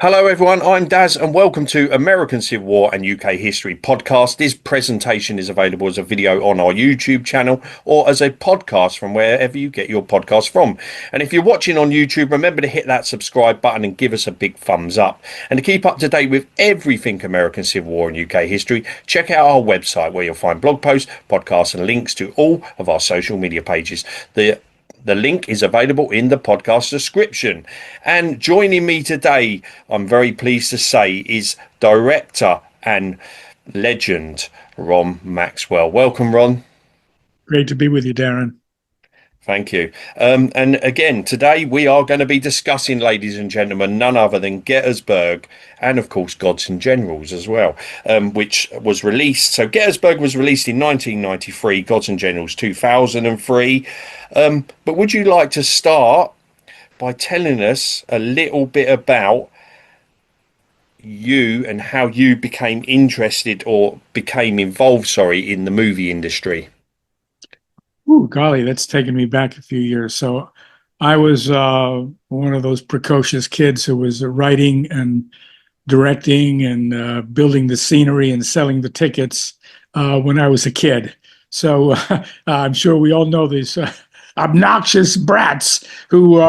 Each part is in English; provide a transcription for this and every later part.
Hello, everyone. I'm Daz, and welcome to American Civil War and UK History podcast. This presentation is available as a video on our YouTube channel or as a podcast from wherever you get your podcast from. And if you're watching on YouTube, remember to hit that subscribe button and give us a big thumbs up. And to keep up to date with everything American Civil War and UK history, check out our website where you'll find blog posts, podcasts, and links to all of our social media pages. The link is available in the podcast description. And joining me today, I'm very pleased to say, is director and legend Ron Maxwell. Welcome, Ron. Great to be with you, Darren. Thank you. And again, today we are going to be discussing, ladies and gentlemen, none other than Gettysburg and, of course, Gods and Generals as well, which was released. So Gettysburg was released in 1993, Gods and Generals 2003. But would you like to start by telling us a little bit about you and how you became interested or became involved, in the movie industry? Ooh, golly, that's taken me back a few years. So I was one of those precocious kids who was writing and directing and building the scenery and selling the tickets when I was a kid. So I'm sure we all know these obnoxious brats who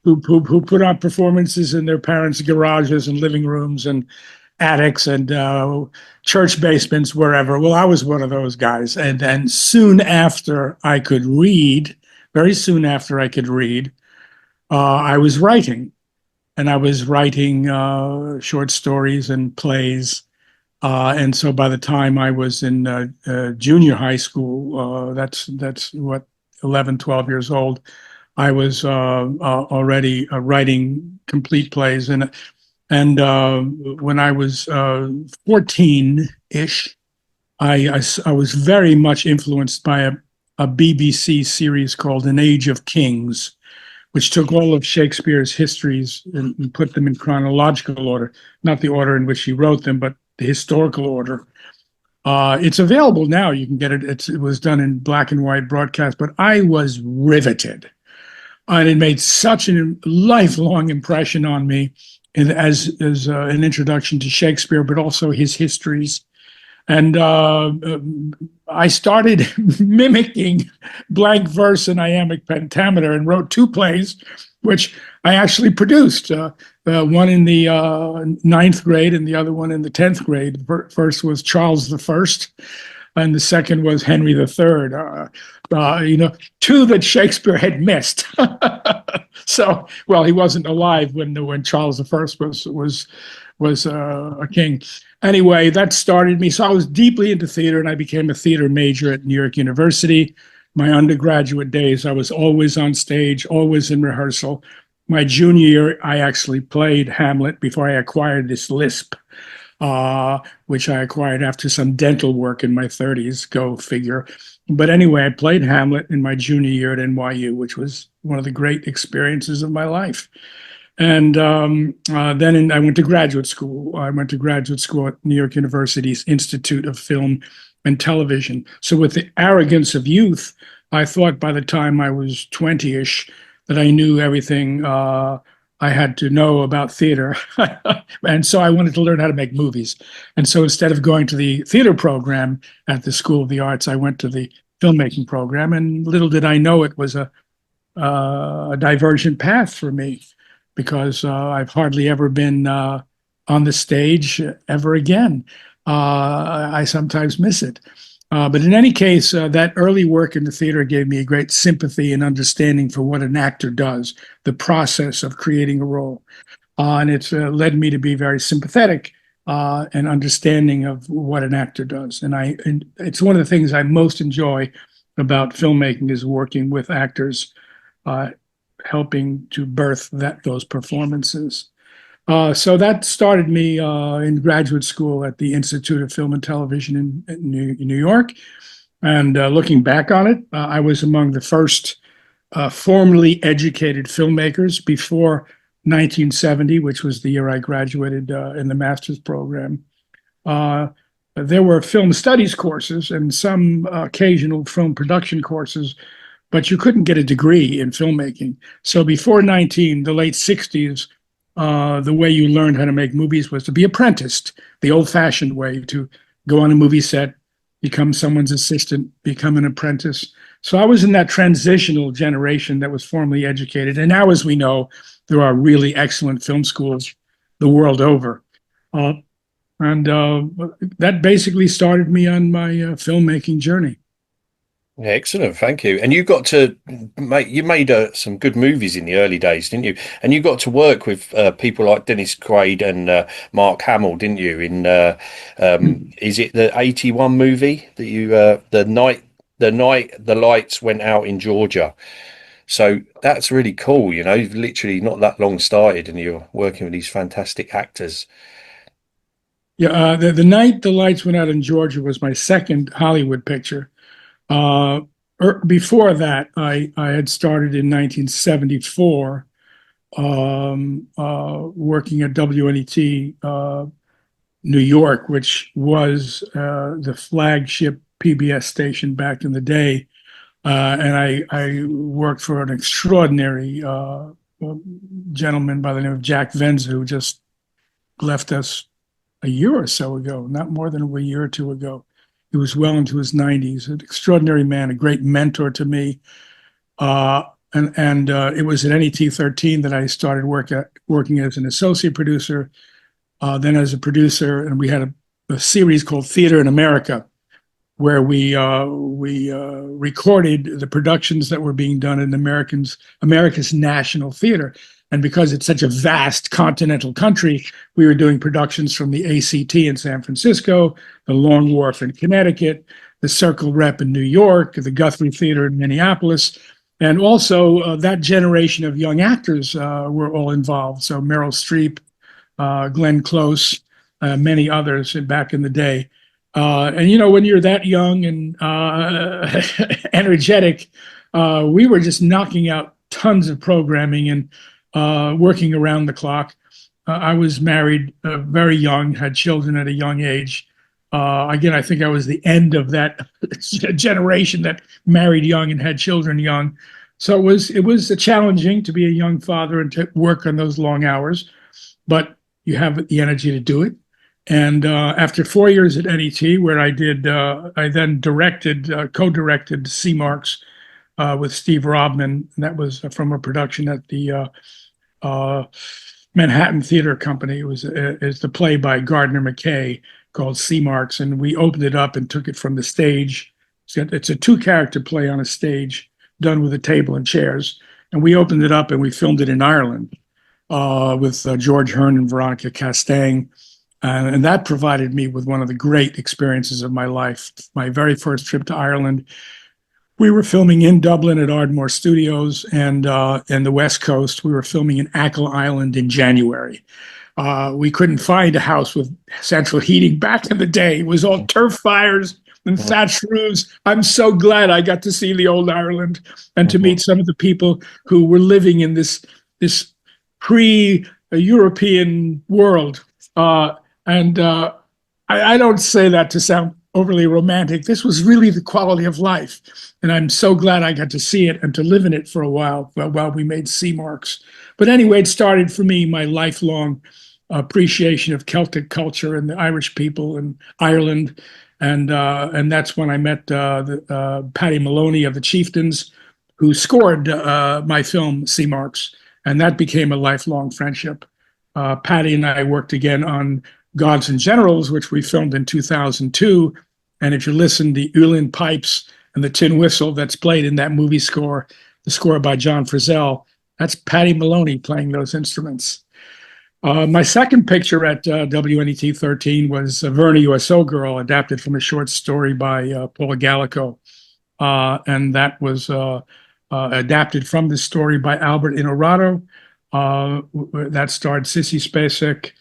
put on performances in their parents' garages and living rooms and attics and church basements, wherever. Well, I was one of those guys. And then soon after I could read, very soon after I could read, I was writing. And I was writing short stories and plays. And so by the time I was in junior high school, that's what, 11, 12 years old, I was already writing complete plays. And when I was 14-ish, I was very much influenced by a BBC series called An Age of Kings, which took all of Shakespeare's histories and put them in chronological order, not the order in which he wrote them, but the historical order. It's available now. You can get it. It was done in black and white broadcast, but I was riveted. And it made such a lifelong impression on me as an introduction to Shakespeare, but also his histories. And I started mimicking blank verse and iambic pentameter and wrote two plays, which I actually produced. One in the ninth grade and the other one in the 10th grade. First was Charles I, and the second was Henry III. Two that Shakespeare had missed. So, well, he wasn't alive when Charles I was a king. Anyway, that started me. So I was deeply into theater, and I became a theater major at New York University. My undergraduate days, I was always on stage, always in rehearsal. My junior year, I actually played Hamlet before I acquired this lisp, which I acquired after some dental work in my 30s, go figure. But anyway, I played Hamlet in my junior year at NYU, which was one of the great experiences of my life. And then I went to graduate school. I went to graduate school at New York University's Institute of Film and Television. So with the arrogance of youth, I thought by the time I was 20-ish that I knew everything I had to know about theater. And so I wanted to learn how to make movies. And so instead of going to the theater program at the School of the Arts, I went to the filmmaking program. And little did I know it was a divergent path for me, because I've hardly ever been on the stage ever again. I sometimes miss it. But in any case, that early work in the theater gave me a great sympathy and understanding for what an actor does, the process of creating a role. And it's led me to be very sympathetic and understanding of what an actor does. And it's one of the things I most enjoy about filmmaking is working with actors, helping to birth those performances. So that started me in graduate school at the Institute of Film and Television in New York. And looking back on it, I was among the first formally educated filmmakers before 1970, which was the year I graduated in the master's program. There were film studies courses and some occasional film production courses, but you couldn't get a degree in filmmaking. So before the late 60s, the way you learned how to make movies was to be apprenticed, the old-fashioned way, to go on a movie set, become someone's assistant, become an apprentice. So I was in that transitional generation that was formally educated. And now, as we know, there are really excellent film schools the world over. Uh, and that basically started me on my filmmaking journey. Excellent, thank you. And you made some good movies in the early days, didn't you? And you got to work with people like Dennis Quaid and Mark Hamill, didn't you? In is it the '81 movie that you the night the lights went out in Georgia? So that's really cool. You've literally not that long started, and you're working with these fantastic actors. Yeah, the night the lights went out in Georgia was my second Hollywood picture. Uh, Before that, I had started in 1974, working at WNET New York, which was the flagship PBS station back in the day. And I worked for an extraordinary gentleman by the name of Jack Venza, who just left us a year or so ago, not more than a year or two ago. He was well into his 90s, an extraordinary man, a great mentor to me. And it was at NET 13 that I started working as an associate producer, then as a producer, and we had a series called Theater in America, where we recorded the productions that were being done in America's National Theater. And because it's such a vast continental country, we were doing productions from the ACT in San Francisco, the Long Wharf in Connecticut, the Circle Rep in New York, the Guthrie Theater in Minneapolis. And also that generation of young actors were all involved. So Meryl Streep, Glenn Close, many others back in the day. And, when you're that young and energetic, we were just knocking out tons of programming and working around the clock. I was married very young, had children at a young age. Again, I think I was the end of that generation that married young and had children young. So it was challenging to be a young father and to work on those long hours, but you have the energy to do it. And after 4 years at NET, where I then co-directed C Marks with Steve Robman. And that was from a production at the Manhattan Theater Company. It was the play by Gardner McKay called C Marks, and we opened it up and took it from the stage. It's a two-character play on a stage done with a table and chairs, and we opened it up and we filmed it in Ireland with George Hearn and Veronica Castaigne. And that provided me with one of the great experiences of my life. My very first trip to Ireland, we were filming in Dublin at Ardmore Studios, and the West Coast, we were filming in Achill Island in January. We couldn't find a house with central heating back in the day. It was all turf fires and thatched roofs. I'm so glad I got to see the old Ireland and to meet some of the people who were living in this pre-European world. I don't say that to sound overly romantic. This was really the quality of life. And I'm so glad I got to see it and to live in it for a while we made C Marks. But anyway, it started for me my lifelong appreciation of Celtic culture and the Irish people and Ireland. And that's when I met Paddy Maloney of the Chieftains, who scored my film C Marks. And that became a lifelong friendship. Paddy and I worked again on Gods and Generals, which we filmed in 2002. And if you listen, the Uilleann pipes and the tin whistle that's played in that movie score, the score by John Frizzell, that's Paddy Maloney playing those instruments. My second picture at WNET 13 was Verna USO Girl, adapted from a short story by Paula Gallico. And that was adapted from the story by Albert Inarado. That starred Sissy Spacek.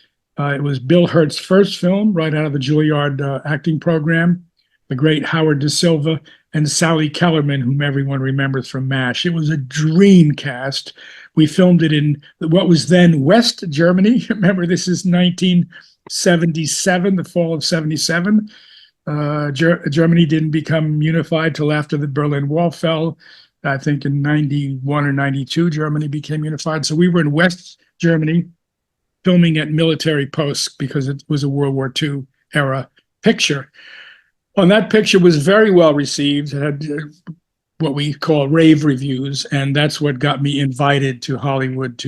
It was Bill Hurt's first film right out of the Juilliard acting program. The great Howard Da Silva and Sally Kellerman, whom everyone remembers from MASH. It was a dream cast. We filmed it in what was then West Germany. Remember, this is 1977, the fall of 77. Germany didn't become unified till after the Berlin Wall fell. I think in 91 or 92, Germany became unified. So we were in West Germany. filming at military posts because it was a World War II era picture. And that picture was very well received. It had what we call rave reviews, and that's what got me invited to Hollywood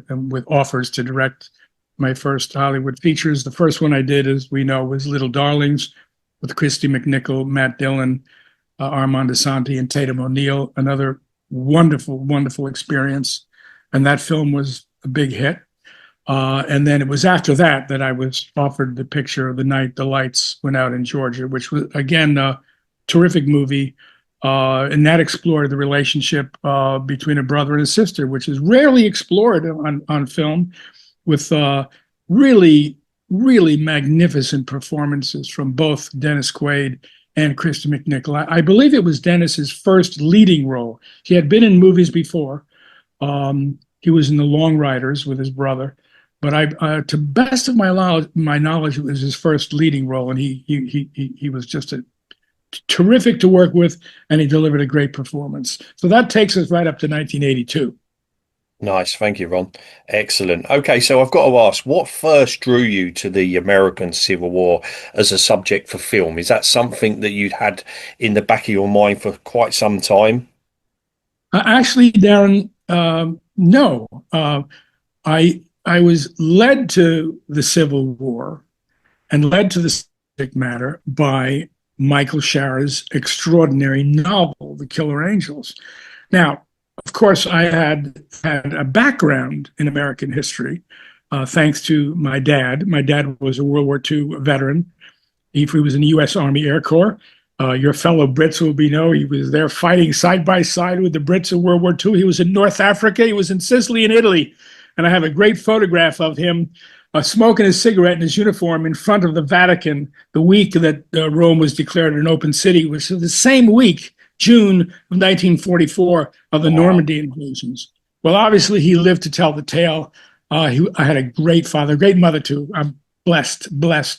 with offers to direct my first Hollywood features. The first one I did, as we know, was Little Darlings with Christy McNichol, Matt Dillon, Armand Asante, and Tatum O'Neal. Another wonderful, wonderful experience. And that film was a big hit. And then it was after that that I was offered the picture of The Night the Lights Went Out in Georgia, which was, again, a terrific movie. And that explored the relationship between a brother and a sister, which is rarely explored on film, with really, really magnificent performances from both Dennis Quaid and Christy McNichol. I believe it was Dennis's first leading role. He had been in movies before. He was in The Long Riders with his brother. But to best of my knowledge, it was his first leading role, and he was just terrific to work with, and he delivered a great performance. So that takes us right up to 1982. Nice, thank you, Ron. Excellent. Okay, so I've got to ask, what first drew you to the American Civil War as a subject for film? Is that something that you'd had in the back of your mind for quite some time? Actually, Darren, no. I was led to the Civil War and led to the subject matter by Michael Shaara's extraordinary novel, The Killer Angels. Now, of course, I had a background in American history, thanks to my dad. My dad was a World War II veteran. He was in the U.S. Army Air Corps. Your fellow Brits will know he was there fighting side by side with the Brits in World War II. He was in North Africa. He was in Sicily and Italy. And I have a great photograph of him smoking a cigarette in his uniform in front of the Vatican the week that Rome was declared an open city, which was the same week, June of 1944, of the Normandy invasions. Well, obviously, he lived to tell the tale. I had a great father, great mother, too. I'm blessed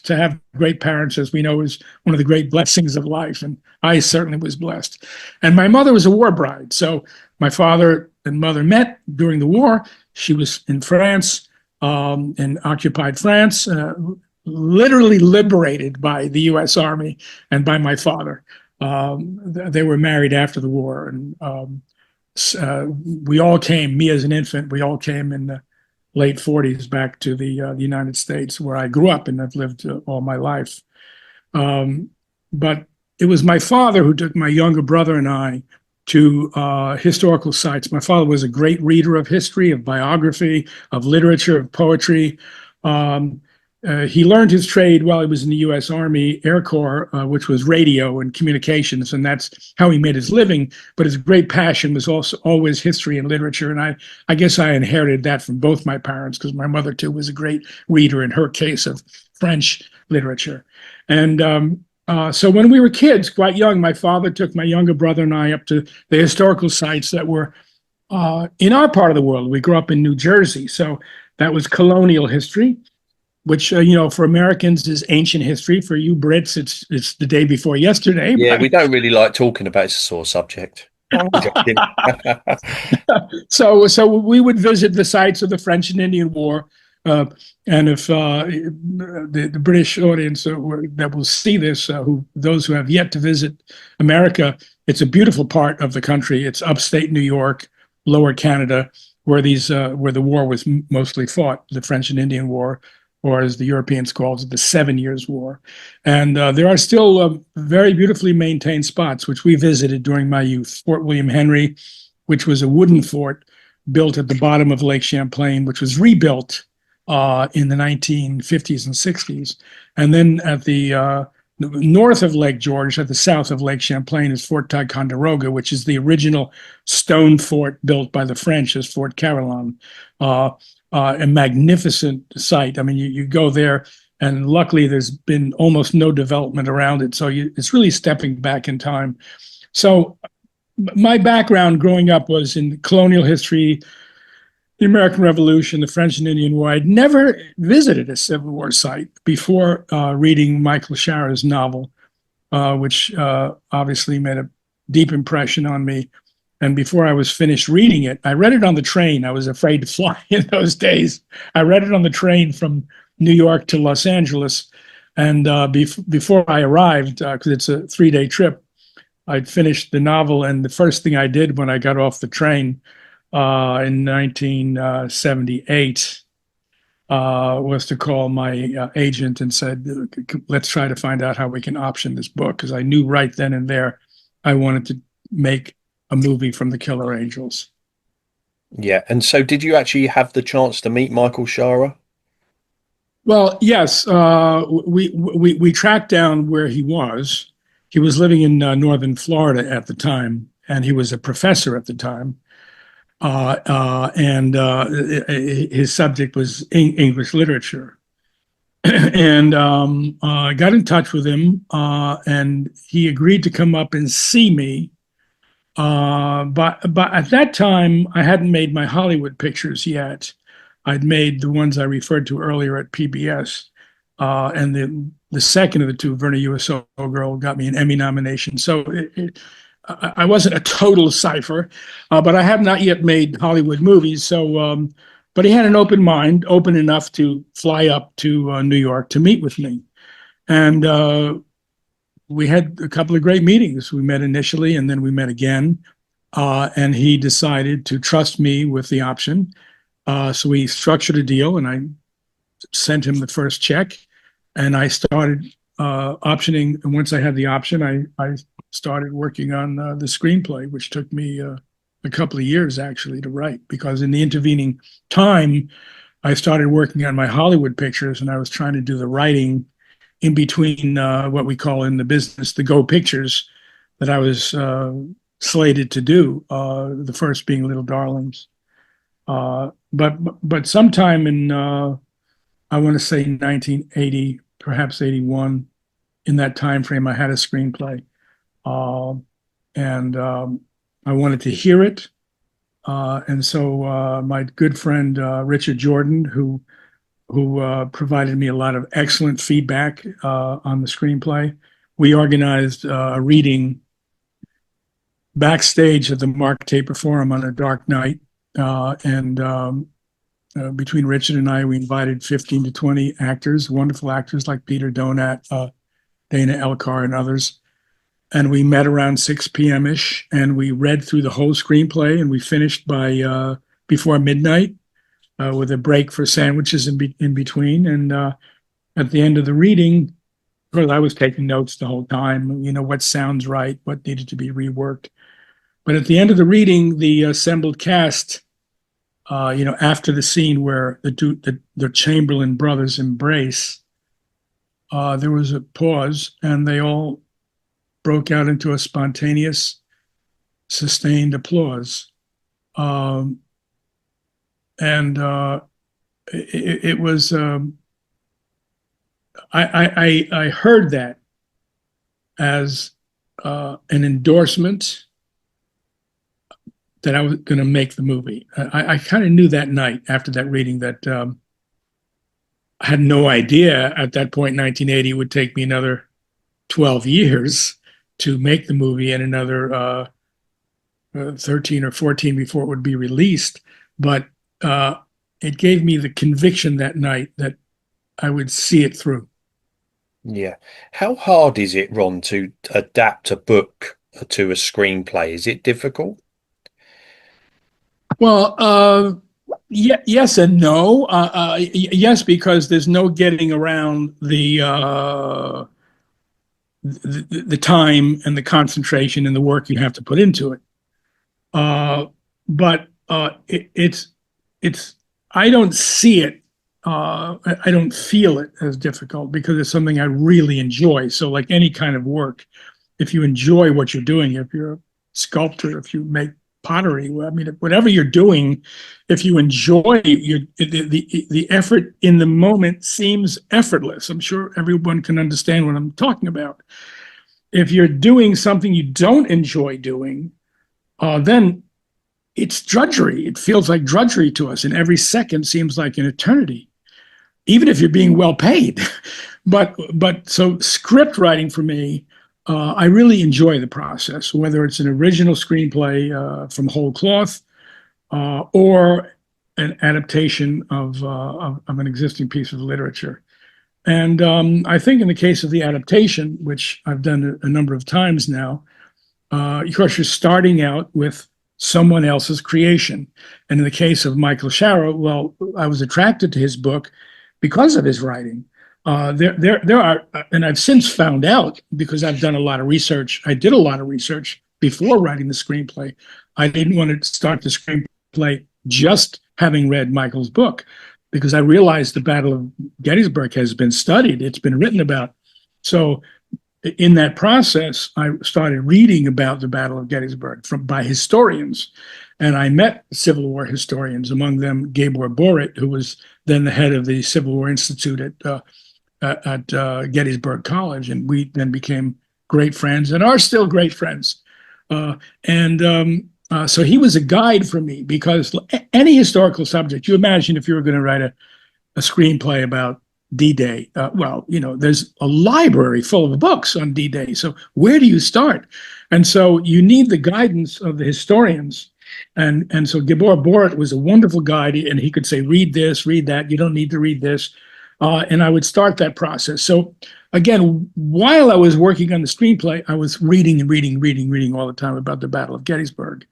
to have great parents, as we know, is one of the great blessings of life. And I certainly was blessed. And my mother was a war bride. So my father and mother met during the war. She was in France, in occupied France, literally liberated by the U.S. Army and by my father. They were married after the war. And we all came, me as an infant, we all came in the late 40s back to the United States, where I grew up and I've lived all my life. But it was my father who took my younger brother and I to historical sites. My father was a great reader of history, of biography, of literature, of poetry. He learned his trade while he was in the U.S. Army Air Corps, which was radio and communications, and that's how he made his living. But his great passion was also always history and literature, and I guess I inherited that from both my parents, because my mother, too, was a great reader, in her case, of French literature. And so when we were kids, quite young, my father took my younger brother and I up to the historical sites that were in our part of the world. We grew up in New Jersey, so that was colonial history, which, for Americans is ancient history. For you Brits, it's the day before yesterday. Yeah, we don't really like talking about it's a sore subject. So we would visit the sites of the French and Indian War. And if the British audience that will see this, those who have yet to visit America, it's a beautiful part of the country. It's upstate New York, lower Canada, where the war was mostly fought, the French and Indian War, or as the Europeans called it, the 7 Years' War. And there are still very beautifully maintained spots, which we visited during my youth. Fort William Henry, which was a wooden fort built at the bottom of Lake Champlain, which was rebuilt in the 1950s and 60s. And then at the north of Lake George, at the south of Lake Champlain, is Fort Ticonderoga, which is the original stone fort built by the French as Fort Carillon. A magnificent site. I mean, you go there, and luckily there's been almost no development around it. So it's really stepping back in time. So my background growing up was in colonial history, the American Revolution, the French and Indian War. I'd never visited a Civil War site before reading Michael Shaara's novel, which obviously made a deep impression on me. And before I was finished reading it, I read it on the train. I was afraid to fly in those days. I read it on the train from New York to Los Angeles. And before I arrived, because it's a 3-day trip, I'd finished the novel. And the first thing I did when I got off the train in 1978 was to call my agent and said, let's try to find out how we can option this book. Because I knew right then and there I wanted to make a movie from the Killer Angels. Yeah. And so did you actually have the chance to meet Michael Shaara? Well, yes, we tracked down where he was. He was living in northern Florida at the time, and he was a professor at the time. And his subject was English literature. And got in touch with him, and he agreed to come up and see me. But at that time, I hadn't made my Hollywood pictures yet. I'd made the ones I referred to earlier at PBS. And the second of the two, Verna USO Girl, got me an Emmy nomination. So I wasn't a total cipher, but I have not yet made Hollywood movies. So, but he had an open mind, open enough to fly up to New York to meet with me. And we had a couple of great meetings. We met initially, and then we met again. And he decided to trust me with the option. So we structured a deal, and I sent him the first check, and I started optioning. And once I had the option, I started working on the screenplay, which took me a couple of years actually to write, because in the intervening time, I started working on my Hollywood pictures, and I was trying to do the writing in between what we call in the business the go pictures that I was slated to do. The first being Little Darlings. But sometime in I want to say 1980, perhaps 81, in that time frame, I had a screenplay, and I wanted to hear it, and so my good friend Richard Jordan, who provided me a lot of excellent feedback on the screenplay, we organized a reading backstage at the Mark Taper Forum on a dark night. And between Richard and I, we invited 15 to 20 actors, wonderful actors like Peter Donat, Dana Elcar, and others. And we met around 6 p.m.-ish, and we read through the whole screenplay, and we finished by before midnight with a break for sandwiches in between. And at the end of the reading, because I was taking notes the whole time, what sounds right, what needed to be reworked. But at the end of the reading, the assembled cast, after the scene where the Chamberlain brothers embrace, there was a pause, and they all broke out into a spontaneous, sustained applause. It was, I heard that as an endorsement that I was going to make the movie. I kind of knew that night after that reading that I had no idea at that point, 1980, it would take me another 12 years to make the movie and another 13 or 14 before it would be released. But it gave me the conviction that night that I would see it through. Yeah. How hard is it, Ron, to adapt a book to a screenplay? Is it difficult? Well, yes and no. Yes, because there's no getting around the time and the concentration and the work you have to put into it. But it's I don't see it. I don't feel it as difficult because it's something I really enjoy. So like any kind of work, if you enjoy what you're doing, if you're a sculptor, if you make pottery, whatever you're doing, if you enjoy the effort in the moment seems effortless. I'm sure everyone can understand what I'm talking about. If you're doing something you don't enjoy doing, then it's drudgery. It feels like drudgery to us, and every second seems like an eternity, even if you're being well paid. But so script writing for me I really enjoy the process, whether it's an original screenplay from whole cloth or an adaptation of an existing piece of literature. And I think in the case of the adaptation, which I've done a number of times now, of course, you're starting out with someone else's creation. And in the case of Michael Shaara, well, I was attracted to his book because of his writing. There are, and I've since found out because I've done a lot of research. I did a lot of research before writing the screenplay. I didn't want to start the screenplay just having read Michael's book because I realized the Battle of Gettysburg has been studied. It's been written about. So in that process, I started reading about the Battle of Gettysburg by historians, and I met Civil War historians, among them Gabor Borit, who was then the head of the Civil War Institute at Gettysburg College, and we then became great friends and are still great friends. So he was a guide for me because any historical subject, you imagine if you were going to write a screenplay about D-Day. There's a library full of books on D-Day. So where do you start? And so you need the guidance of the historians. And so Gabor Borit was a wonderful guide, and he could say, read this, read that. You don't need to read this. And I would start that process. So again, while I was working on the screenplay, I was reading all the time about the Battle of Gettysburg.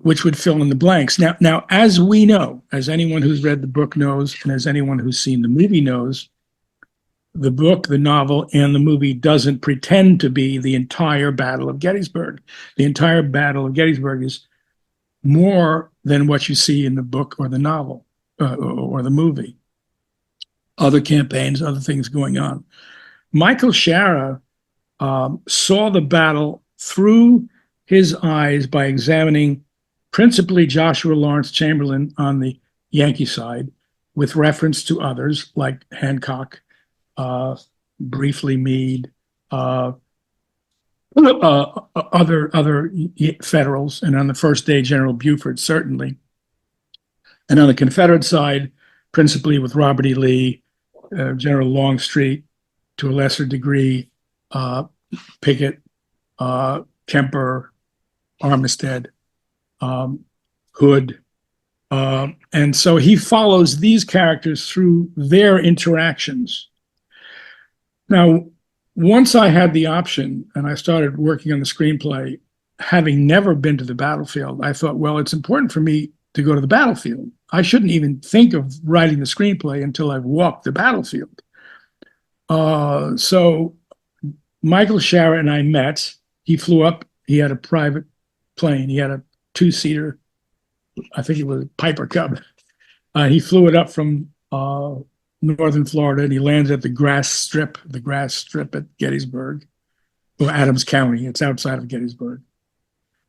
Which would fill in the blanks. Now, as we know, as anyone who's read the book knows, and as anyone who's seen the movie knows, the book, the novel, and the movie doesn't pretend to be the entire Battle of Gettysburg. The entire Battle of Gettysburg is more than what you see in the book or the novel or the movie. Other campaigns, other things going on. Michael Shaara saw the battle through his eyes by examining principally Joshua Lawrence Chamberlain on the Yankee side, with reference to others like Hancock, briefly Meade, other Federals, and on the first day, General Buford, certainly. And on the Confederate side, principally with Robert E. Lee, General Longstreet, to a lesser degree, Pickett, Kemper, Armistead, Hood. And so he follows these characters through their interactions. Now, once I had the option and I started working on the screenplay, having never been to the battlefield, I thought, well, it's important for me to go to the battlefield. I shouldn't even think of writing the screenplay until I've walked the battlefield. So Michael Shaara and I met. He flew up. He had a private plane. He had a two-seater, I think it was a Piper Cub. He flew it up from northern Florida, and he landed at the grass strip at Gettysburg, or Adams County. It's outside of Gettysburg.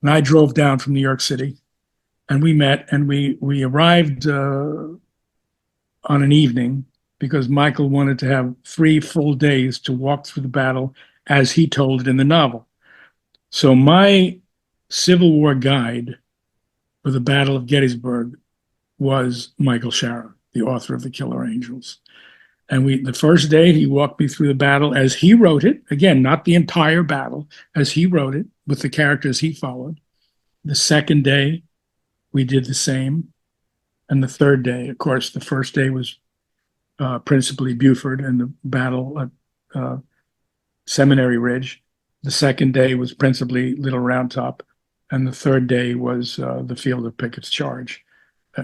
And I drove down from New York City, and we met, and we arrived on an evening because Michael wanted to have 3 full days to walk through the battle as he told it in the novel. So my Civil War guide for the Battle of Gettysburg was Michael Shaara, the author of The Killer Angels. And the first day he walked me through the battle as he wrote it, again, not the entire battle, as he wrote it with the characters he followed. The second day we did the same. And the third day, of course, the first day was principally Buford and the battle at Seminary Ridge. The second day was principally Little Round Top. And the third day was the field of Pickett's Charge.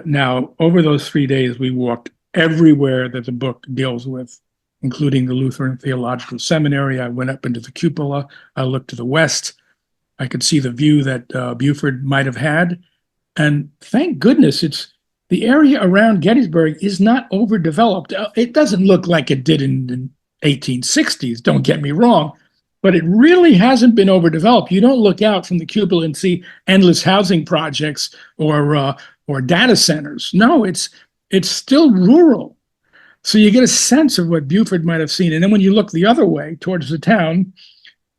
Now, over those 3 days, we walked everywhere that the book deals with, including the Lutheran Theological Seminary. I went up into the cupola. I looked to the west. I could see the view that Buford might have had. And thank goodness the area around Gettysburg is not overdeveloped. It doesn't look like it did in the 1860s, don't get me wrong. But it really hasn't been overdeveloped. You don't look out from the cupola and see endless housing projects or data centers. No, it's still rural. So you get a sense of what Buford might have seen. And then when you look the other way towards the town,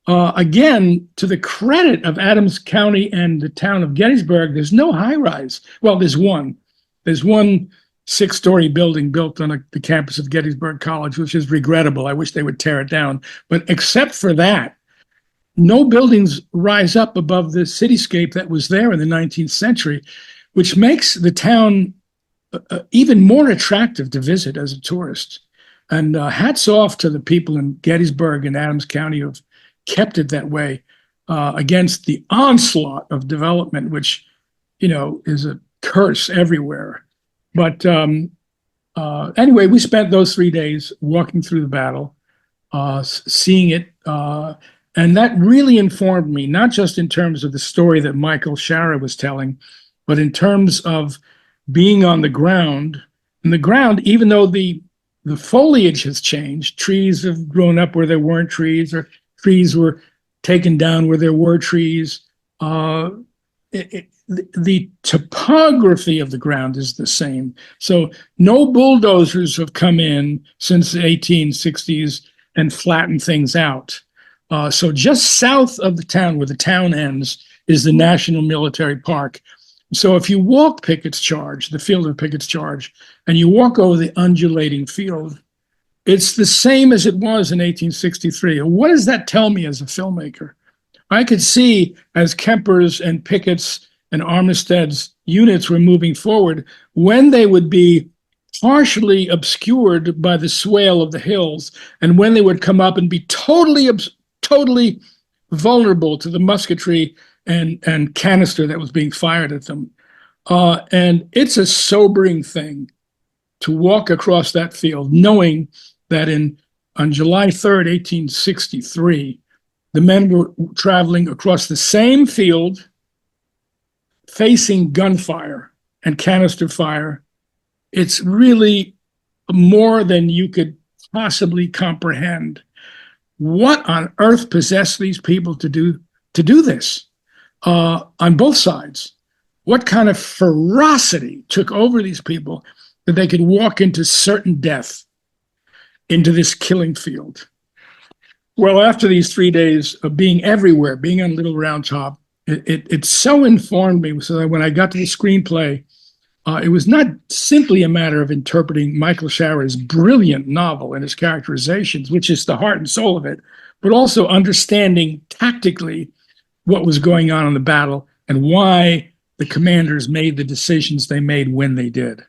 again, to the credit of Adams County and the town of Gettysburg, there's no high rise. Well, there's one. There's one six-story building built on the campus of Gettysburg College, which is regrettable. I wish they would tear it down. But except for that, no buildings rise up above the cityscape that was there in the 19th century, which makes the town even more attractive to visit as a tourist. And hats off to the people in Gettysburg and Adams County who've kept it that way against the onslaught of development, which, is a curse everywhere. But anyway, we spent those 3 days walking through the battle, seeing it. And that really informed me, not just in terms of the story that Michael Shaara was telling, but in terms of being on the ground. And the ground, even though the foliage has changed, trees have grown up where there weren't trees, or trees were taken down where there were trees. The topography of the ground is the same. So no bulldozers have come in since the 1860s and flattened things out. So just south of the town, where the town ends, is the National Military Park. So if you walk Pickett's Charge, the field of Pickett's Charge, and you walk over the undulating field, it's the same as it was in 1863. What does that tell me as a filmmaker? I could see as Kemper's and Pickett's and Armistead's units were moving forward, when they would be partially obscured by the swale of the hills, and when they would come up and be totally vulnerable to the musketry and canister that was being fired at them. And it's a sobering thing to walk across that field, knowing that on July 3rd, 1863, the men were traveling across the same field, facing gunfire and canister fire. It's really more than you could possibly comprehend. What on earth possessed these people to do this on both sides? What kind of ferocity took over these people that they could walk into certain death into this killing field? Well, after these 3 days of being everywhere, being on Little Round Top, it so informed me, so that when I got to the screenplay, it was not simply a matter of interpreting Michael Shaara's brilliant novel and his characterizations, which is the heart and soul of it, but also understanding tactically what was going on in the battle and why the commanders made the decisions they made when they did.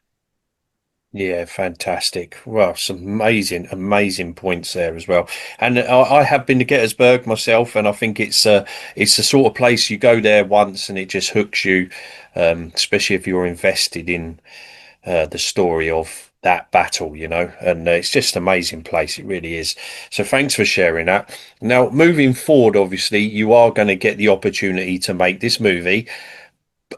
Yeah, fantastic. Well, some amazing points there as well. And I have been to Gettysburg myself, and I think it's the sort of place you go there once and it just hooks you, especially if you're invested in the story of that battle, and it's just an amazing place. It really is. So thanks for sharing that. Now, moving forward, obviously, you are going to get the opportunity to make this movie,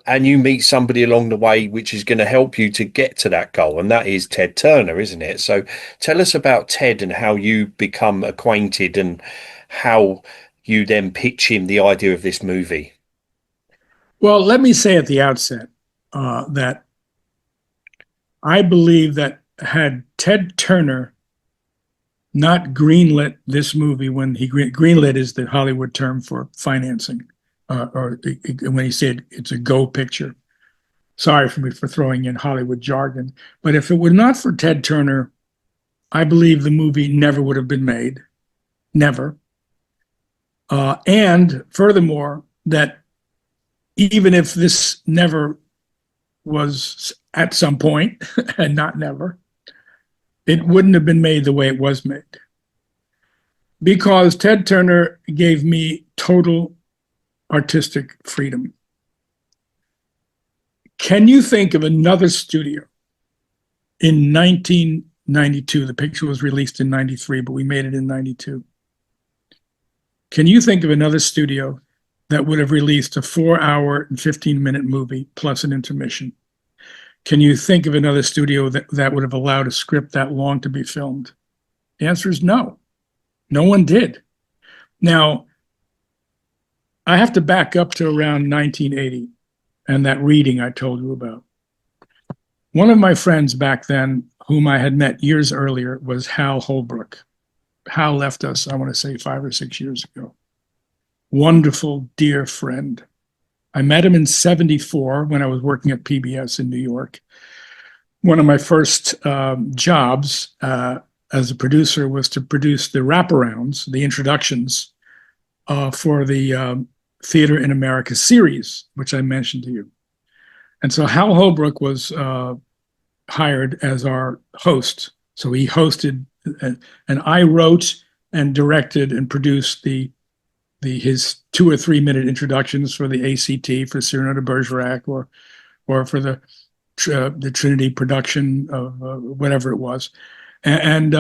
and you meet somebody along the way which is going to help you to get to that goal, and that is Ted Turner, isn't it? So tell us about Ted and how you become acquainted and how you then pitch him the idea of this movie. Well, let me say at the outset that I believe that had Ted Turner not greenlit this movie, when he greenlit is the Hollywood term for financing, or when he said it's a go picture. Sorry for throwing in Hollywood jargon, but if it were not for Ted Turner, I believe the movie never would have been made, never. And furthermore, that even if this never was at some point, and not never, it wouldn't have been made the way it was made. Because Ted Turner gave me total artistic freedom. Can you think of another studio in 1992? The picture was released in 93, but we made it in 92. Can you think of another studio that would have released a 4-hour and 15-minute movie plus an intermission? Can you think of another studio that would have allowed a script that long to be filmed? The answer is no. No one did. Now, I have to back up to around 1980 and that reading I told you about. One of my friends back then, whom I had met years earlier, was Hal Holbrook. Hal left us, I want to say, 5 or 6 years ago. Wonderful, dear friend. I met him in '74 when I was working at PBS in New York. one of my first jobs as a producer was to produce the wraparounds, the introductions for the Theater in America series, which I mentioned to you. And so Hal Holbrook was hired as our host. So he hosted, and I wrote and directed and produced his 2 or 3 minute introductions for the ACT, for Cyrano de Bergerac, or for the Trinity production of whatever it was, and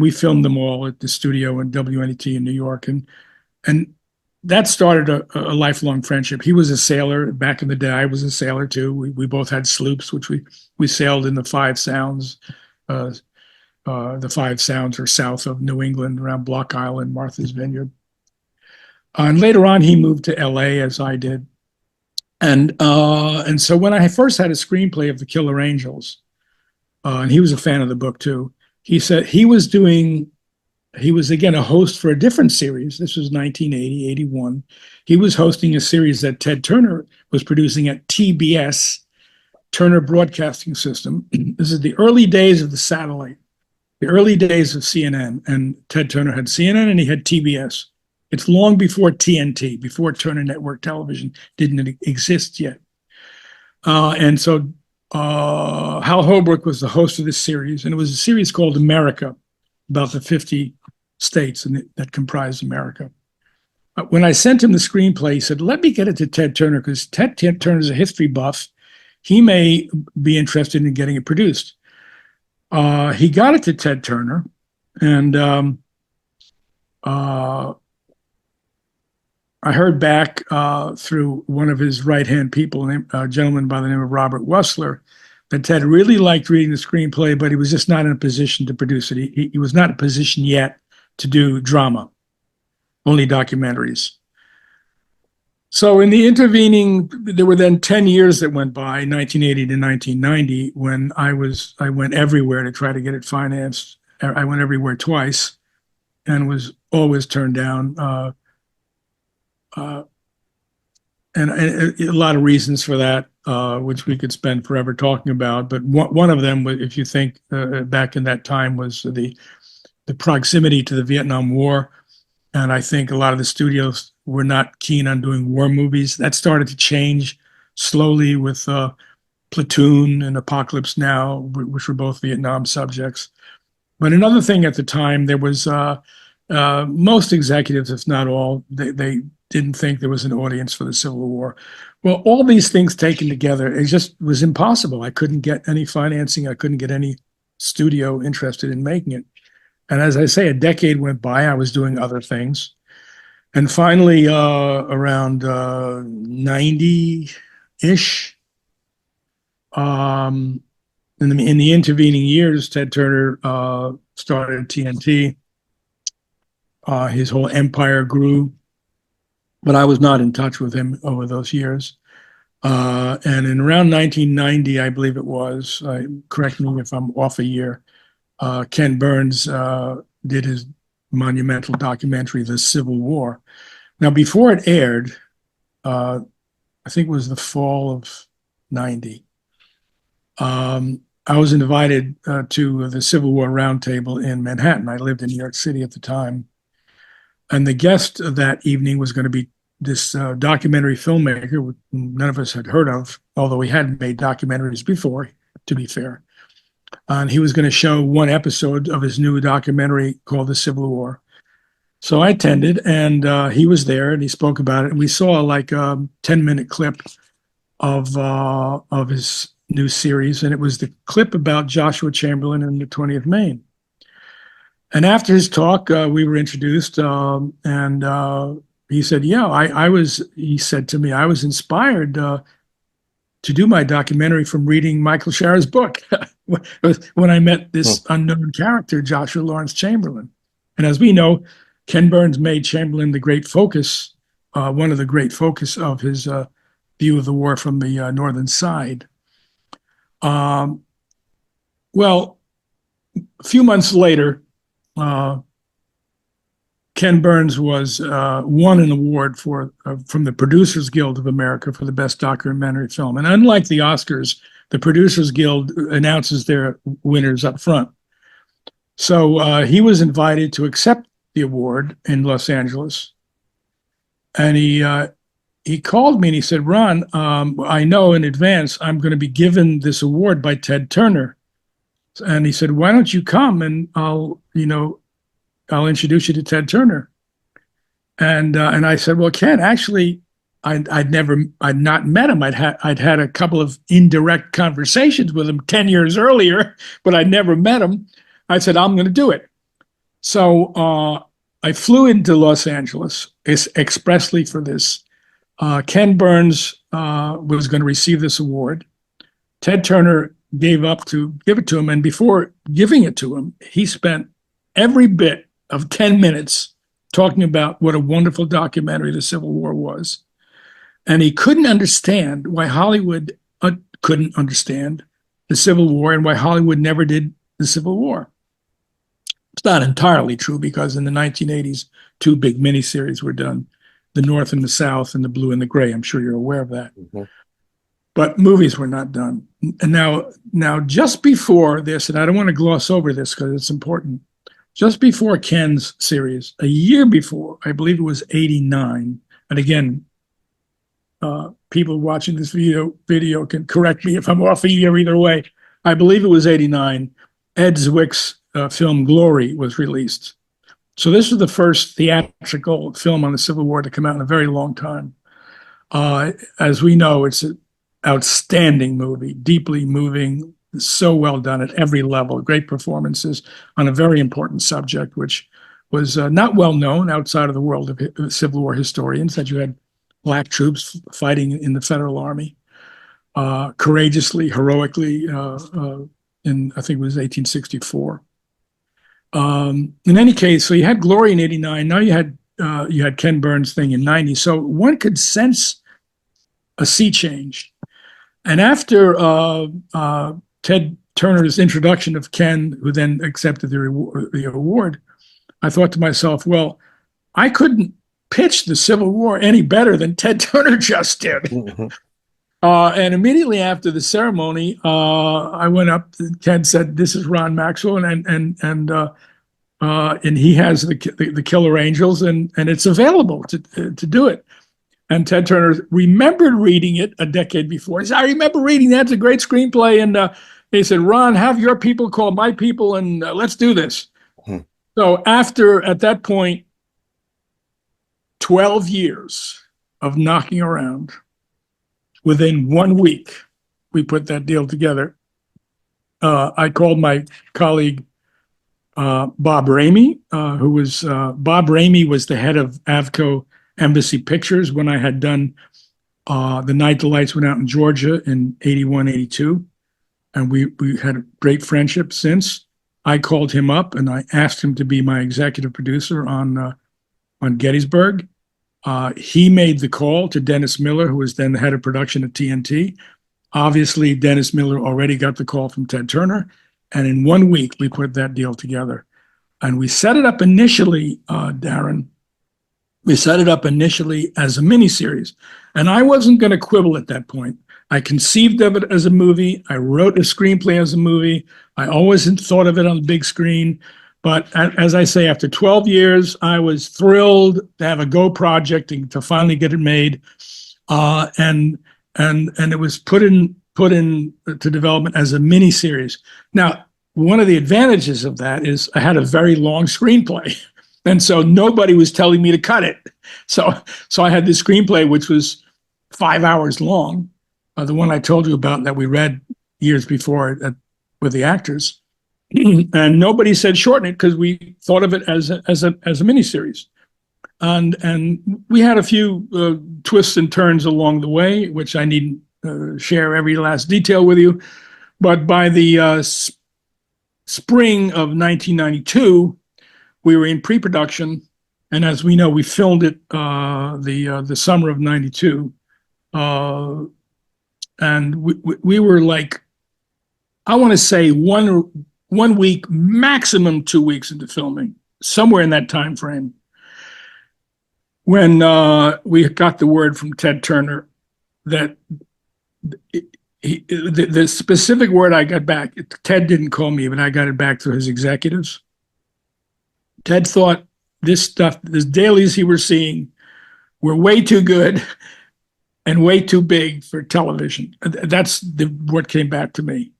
we filmed them all at the studio in WNET in New York, and that started a lifelong friendship. He was a sailor back in the day. I was a sailor too. We both had sloops, which we sailed in the Five Sounds. The Five Sounds are south of New England, around Block Island, Martha's Vineyard. And later on, he moved to LA, as I did. And so when I first had a screenplay of The Killer Angels, and he was a fan of the book too, he said he was again a host for a different series. This was 1980, 81. He was hosting a series that Ted Turner was producing at TBS, Turner Broadcasting System. This is the early days of the satellite, the early days of CNN, and Ted Turner had CNN and he had TBS. It's long before TNT, before Turner Network Television didn't exist yet. And so Hal Holbrook was the host of this series, and it was a series called America, about the 50 states that comprised America. When I sent him the screenplay, he said, let me get it to Ted Turner, because Ted Turner is a history buff. He may be interested in getting it produced. He got it to Ted Turner, and I heard back through one of his right-hand people, a gentleman by the name of Robert Wussler, that Ted really liked reading the screenplay, but he was just not in a position to produce it. He was not in a position yet to do drama, only documentaries. So in the intervening, there were then 10 years that went by, 1980 to 1990, when I went everywhere to try to get it financed. I went everywhere twice and was always turned down. And a lot of reasons for that, which we could spend forever talking about. But one of them, if you think back in that time, was the proximity to the Vietnam War. And I think a lot of the studios were not keen on doing war movies. That started to change slowly with Platoon and Apocalypse Now, which were both Vietnam subjects. But another thing at the time, there was most executives, if not all, they didn't think there was an audience for the Civil War. Well, all these things taken together, it just was impossible. I couldn't get any financing. I couldn't get any studio interested in making it. And as I say, a decade went by. I was doing other things. And finally, around 90-ish, in the intervening years, Ted Turner started TNT. His whole empire grew, but I was not in touch with him over those years. And in around 1990, I believe it was, correct me if I'm off a year, Ken Burns did his monumental documentary, The Civil War. Now, before it aired, I think it was the fall of 90, I was invited to the Civil War Roundtable in Manhattan. I lived in New York City at the time. And the guest of that evening was going to be this documentary filmmaker none of us had heard of, although he had made documentaries before, to be fair. And he was going to show one episode of his new documentary called The Civil War. So I attended, and he was there, and he spoke about it. And we saw like a 10-minute clip of his new series, and it was the clip about Joshua Chamberlain and the 20th Maine. And after his talk, we were introduced, and he said, yeah, he said to me, I was inspired to do my documentary from reading Michael Shaara's book when I met this unknown character, Joshua Lawrence Chamberlain. And as we know, Ken Burns made Chamberlain the great focus, one of the great focus of his view of the war from the northern side. Well, a few months later, Ken Burns won an award from the Producers Guild of America for the best documentary film. And unlike the Oscars, the Producers Guild announces their winners up front. So he was invited to accept the award in Los Angeles, and he called me and he said, "Ron, I know in advance I'm going to be given this award by Ted Turner," and he said, "Why don't you come and I'll introduce you to Ted Turner." And I said, "Well, Ken, actually, I'd not met him. I'd had a couple of indirect conversations with him 10 years earlier, but I'd never met him." I said, "I'm going to do it." So I flew into Los Angeles expressly for this. Ken Burns was going to receive this award. Ted Turner gave up to give it to him, and before giving it to him, he spent every bit of 10 minutes talking about what a wonderful documentary the Civil War was. And he couldn't understand why Hollywood couldn't understand the Civil War and why Hollywood never did the Civil War. It's not entirely true, because in the 1980s, two big miniseries were done, The North and the South and The Blue and the Gray. I'm sure you're aware of that. Mm-hmm. But movies were not done. And now, just before this, and I don't want to gloss over this because it's important, just before Ken's series, a year before, I believe it was 89, and again, people watching this video can correct me if I'm off a year either way. I believe it was 89. Ed Zwick's film Glory was released. So this was the first theatrical film on the Civil War to come out in a very long time. As we know, it's an outstanding movie, deeply moving, so well done at every level, great performances on a very important subject, which was not well known outside of the world of Civil War historians, that you had Black troops fighting in the Federal Army courageously, heroically, in, I think it was 1864. In any case, so you had Glory in 89. Now you had Ken Burns' thing in 90. So one could sense a sea change. And after Ted Turner's introduction of Ken, who then accepted the award, I thought to myself, well, I couldn't pitch the Civil War any better than Ted Turner just did. Mm-hmm. And immediately after the ceremony, I went up. Ken said, "This is Ron Maxwell, and he has the Killer Angels, and it's available to do it." And Ted Turner remembered reading it a decade before. He said, "I remember reading that. It's a great screenplay." And he said, "Ron, have your people call my people, and let's do this." Hmm. So at that point, 12 years of knocking around, within 1 week, we put that deal together. I called my colleague, Bob Ramey, Bob Ramey was the head of Avco Embassy Pictures when I had done The Night the Lights Went Out in Georgia in 81, 82. And we had a great friendship since. I called him up and I asked him to be my executive producer on Gettysburg. He made the call to Dennis Miller, who was then the head of production at TNT. Obviously, Dennis Miller already got the call from Ted Turner. And in 1 week, we put that deal together. And we set it up initially, Darren, we set it up initially as a miniseries. And I wasn't going to quibble at that point. I conceived of it as a movie. I wrote a screenplay as a movie. I always thought of it on the big screen. But as I say, after 12 years, I was thrilled to have a go project and to finally get it made. And it was put into development as a miniseries. Now, one of the advantages of that is I had a very long screenplay. And so nobody was telling me to cut it. So I had this screenplay, which was 5 hours long, the one I told you about that we read years before with the actors. And nobody said shorten it because we thought of it as a miniseries. And we had a few twists and turns along the way, which I needn't share every last detail with you. But by the spring of 1992, we were in pre-production, and as we know, we filmed it the summer of '92, and we were like, I want to say one week, maximum 2 weeks into filming, somewhere in that time frame, when we got the word from Ted Turner that the specific word I got back, Ted didn't call me, but I got it back through his executives. Ted thought this stuff, the dailies he was seeing were way too good and way too big for television. That's what came back to me.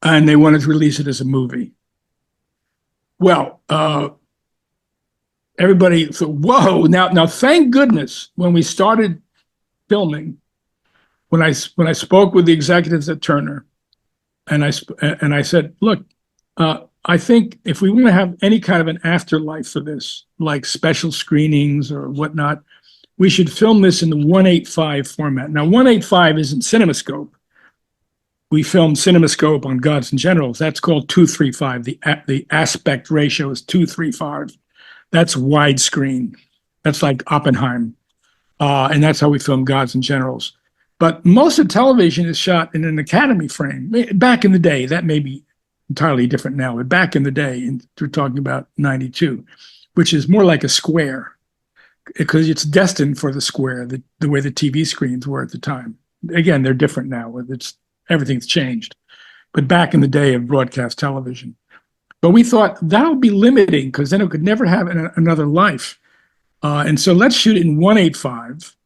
And they wanted to release it as a movie. Well, everybody thought, whoa, now thank goodness when we started filming, when I spoke with the executives at Turner, and I said, look, I think if we want to have any kind of an afterlife for this, like special screenings or whatnot, we should film this in the 1:8:5 format. Now, 1:8:5 isn't CinemaScope. We filmed CinemaScope on Gods and Generals. That's called 2:3:5. The aspect ratio is 2:3:5. That's widescreen. That's like Oppenheim. And that's how we film Gods and Generals. But most of television is shot in an Academy frame. Back in the day, that may be entirely different now, but back in the day, and we're talking about 92, which is more like a square, because it's destined for the square, the way the TV screens were at the time. Again, they're different now. Everything's changed. But back in the day of broadcast television. But we thought that would be limiting, because then it could never have another life. And so let's shoot it in 1:8:5.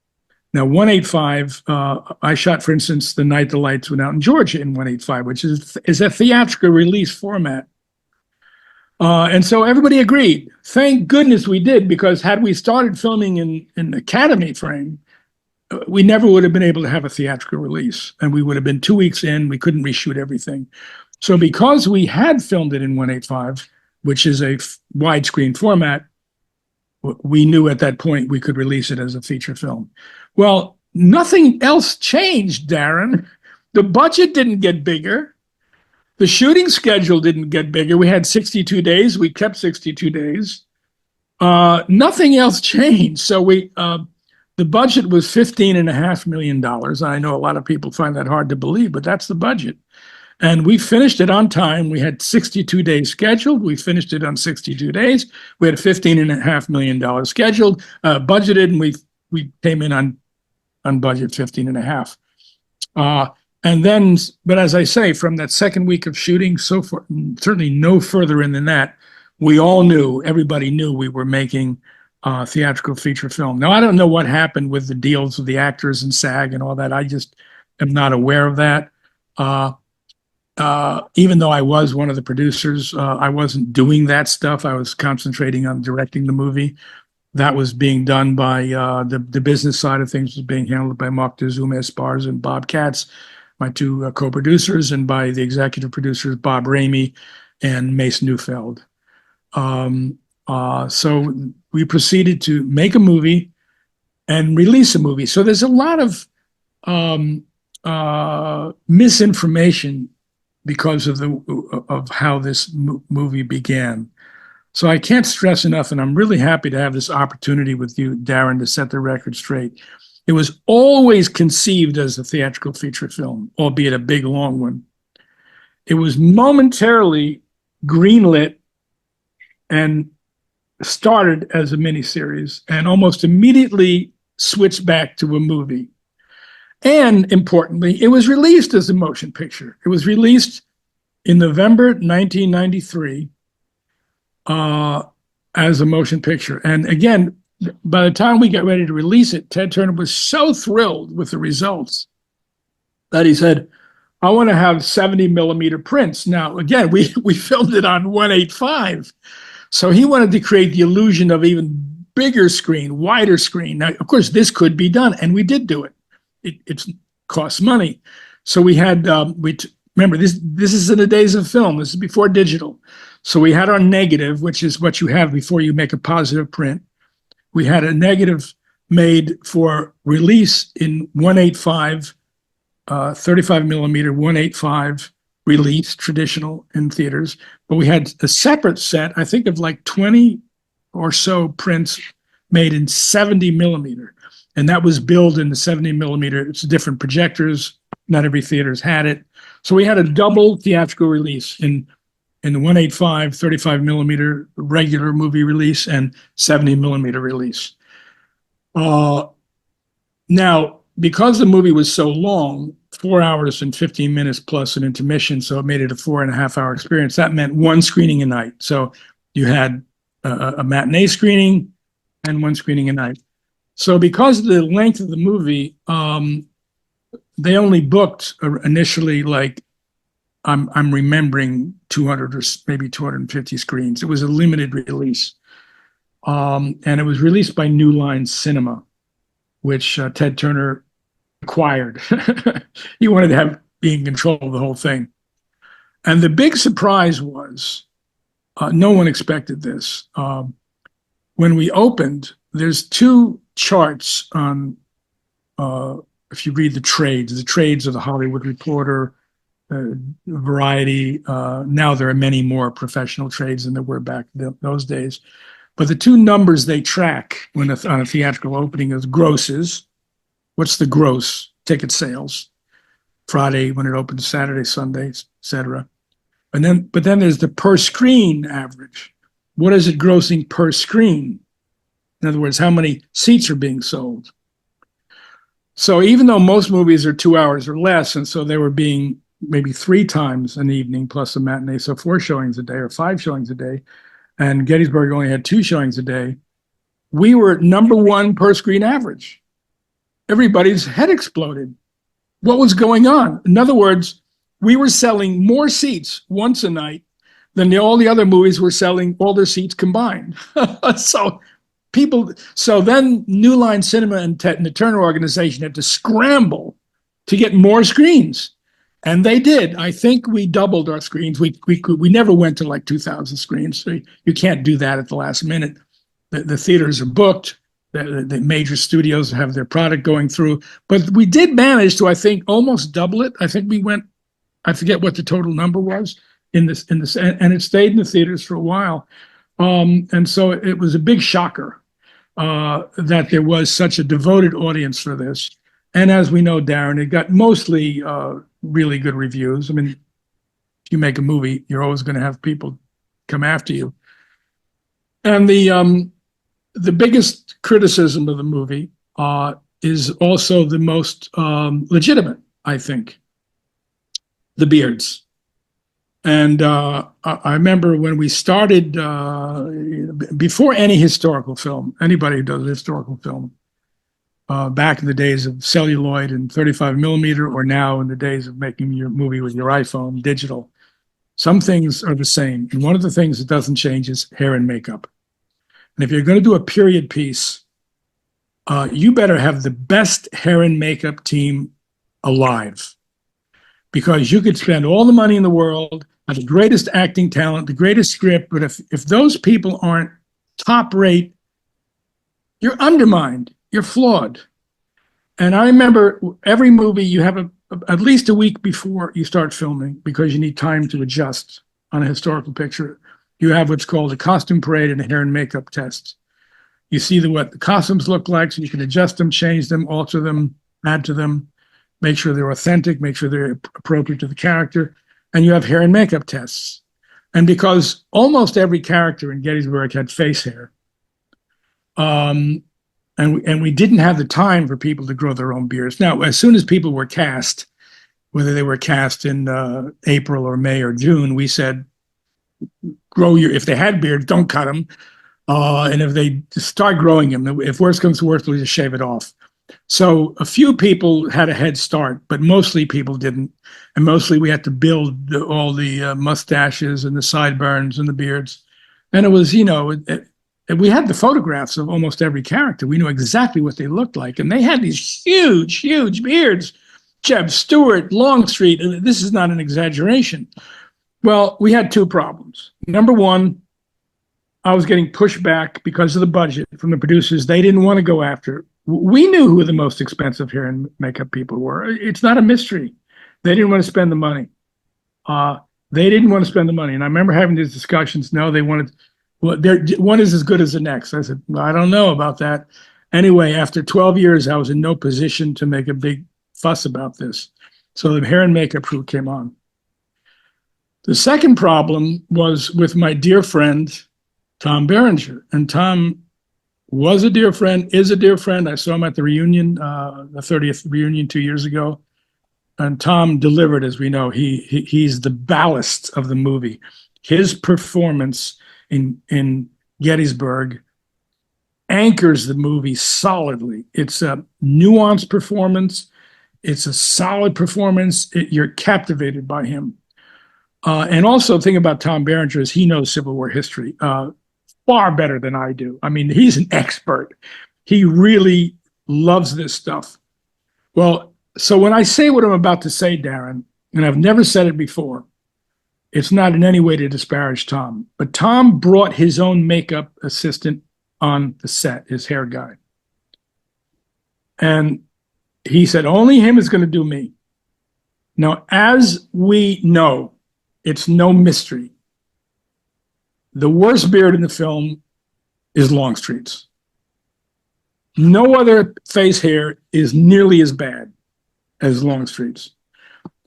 Now, 1:8:5, I shot, for instance, The Night the Lights Went Out in Georgia in 1:8:5, which is a theatrical release format. And so everybody agreed. Thank goodness we did, because had we started filming in Academy frame, we never would have been able to have a theatrical release. And we would have been 2 weeks in. We couldn't reshoot everything. So because we had filmed it in 1:8:5, which is a widescreen format, we knew at that point we could release it as a feature film. Well, nothing else changed, Darren. The budget didn't get bigger. The shooting schedule didn't get bigger. We had 62 days. We kept 62 days. Nothing else changed. So the budget was $15.5 million. I know a lot of people find that hard to believe, but that's the budget. And we finished it on time. We had 62 days scheduled. We finished it on 62 days. We had $15.5 million scheduled, budgeted, and we came in on budget 15.5. And then, but as I say, from that second week of shooting, so far, certainly no further in than that, we all knew, everybody knew we were making a theatrical feature film. Now, I don't know what happened with the deals with the actors and SAG and all that. I just am not aware of that. Even though I was one of the producers, I wasn't doing that stuff. I was concentrating on directing the movie. That was being done by the business side of things was being handled by Mark Dezuma Esparza and Bob Katz, my two co-producers, and by the executive producers, Bob Ramey and Mace Neufeld. So we proceeded to make a movie and release a movie. So there's a lot of misinformation because of how this movie began. So I can't stress enough, and I'm really happy to have this opportunity with you, Darren, to set the record straight. It was always conceived as a theatrical feature film, albeit a big, long one. It was momentarily greenlit and started as a miniseries and almost immediately switched back to a movie. And importantly, it was released as a motion picture. It was released in November 1993 as a motion picture. And again, by the time we got ready to release it, Ted Turner was so thrilled with the results that he said, I want to have 70 millimeter prints. Now, again, we filmed it on 1:8:5. So he wanted to create the illusion of even bigger screen, wider screen. Now, of course, this could be done, and we did do it. It costs money. So we had, remember, this is in the days of film. This is before digital. So we had our negative, which is what you have before you make a positive print. We had a negative made for release in 1:8:5, 35 millimeter 1:8:5 release, traditional in theaters. But we had a separate set, I think of like 20 or so prints made in 70 millimeter. And that was billed in the 70 millimeter. It's different projectors. Not every theater's had it. So we had a double theatrical release in the 1:8:5, 35 millimeter regular movie release and 70 millimeter release. Now, because the movie was so long, 4 hours and 15 minutes plus an intermission, so it made it a 4.5 hour experience. That meant one screening a night. So you had a matinee screening and one screening a night. So because of the length of the movie, they only booked initially, like, I'm remembering 200 or maybe 250 screens. It was a limited release. And it was released by New Line Cinema, which Ted Turner acquired. He wanted to be in control of the whole thing. And the big surprise was, no one expected this. When we opened, there's two charts on, if you read the trades of the Hollywood Reporter, Variety. Now there are many more professional trades than there were back those days. But the two numbers they track on a theatrical opening is grosses. What's the gross? Ticket sales. Friday when it opens, Saturday, Sunday, etc. But then there's the per screen average. What is it grossing per screen? In other words, how many seats are being sold? So even though most movies are 2 hours or less, and so they were being maybe 3 times an evening plus a matinee, so 4 showings a day or 5 showings a day, and Gettysburg only had 2 showings a day, we were number 1 per screen average. Everybody's head exploded. What was going on? In other words, we were selling more seats once a night than all the other movies were selling all their seats combined. So then New Line Cinema and the Turner Organization had to scramble to get more screens. And they did. I think we doubled our screens. We never went to like 2,000 screens. So you can't do that at the last minute. The theaters are booked. The major studios have their product going through. But we did manage to, I think, almost double it. I think we went, I forget what the total number was in this, and it stayed in the theaters for a while. And so it was a big shocker that there was such a devoted audience for this. And as we know, Darren, it got mostly really good reviews. I mean, if you make a movie, you're always going to have people come after you. And the biggest criticism of the movie is also the most legitimate, I think, the beards. And I remember when we started, before any historical film, anybody who does a historical film, back in the days of celluloid and 35 millimeter, or now in the days of making your movie with your iPhone, digital, some things are the same. And one of the things that doesn't change is hair and makeup. And if you're going to do a period piece, you better have the best hair and makeup team alive, because you could spend all the money in the world, have the greatest acting talent, the greatest script, but if those people aren't top rate, you're undermined, you're flawed. And I remember every movie you have at least a week before you start filming, because you need time to adjust on a historical picture. You have what's called a costume parade and a hair and makeup test. You see what the costumes look like, so you can adjust them, change them, alter them, add to them, make sure they're authentic, make sure they're appropriate to the character. And you have hair and makeup tests. And because almost every character in Gettysburg had face hair, and we didn't have the time for people to grow their own beards. Now, as soon as people were cast, whether they were cast in April or May or June, we said, if they had beards, don't cut them. And if they start growing them, if worse comes to worse, we'll just shave it off. So a few people had a head start, but mostly people didn't. And mostly we had to build all the mustaches and the sideburns and the beards. And it was, we had the photographs of almost every character. We knew exactly what they looked like. And they had these huge, huge beards. Jeb Stuart, Longstreet, and this is not an exaggeration. Well, we had 2 problems. Number one, I was getting pushed back because of the budget from the producers. They didn't want to go after. We knew who the most expensive hair and makeup people were. It's not a mystery. They didn't want to spend the money. They didn't want to spend the money. And I remember having these discussions. No, they wanted, one is as good as the next. I said, I don't know about that. Anyway, after 12 years, I was in no position to make a big fuss about this. So the hair and makeup crew came on. The second problem was with my dear friend, Tom Berenger. And Tom was a dear friend, is a dear friend. I saw him at the reunion, the 30th reunion 2 years ago. and Tom delivered, as we know. He's the ballast of the movie. His performance in Gettysburg anchors the movie solidly. It's a nuanced performance. It's a solid performance. You're captivated by him. And also, the thing about Tom Berenger is he knows Civil War history far better than I do. I mean, he's an expert. He really loves this stuff. Well, so when I say what I'm about to say, Darren, and I've never said it before, it's not in any way to disparage Tom, but Tom brought his own makeup assistant on the set, his hair guy. And he said, only him is going to do me. Now, as we know, it's no mystery. The worst beard in the film is Longstreet's. No other face hair is nearly as bad as Longstreet's.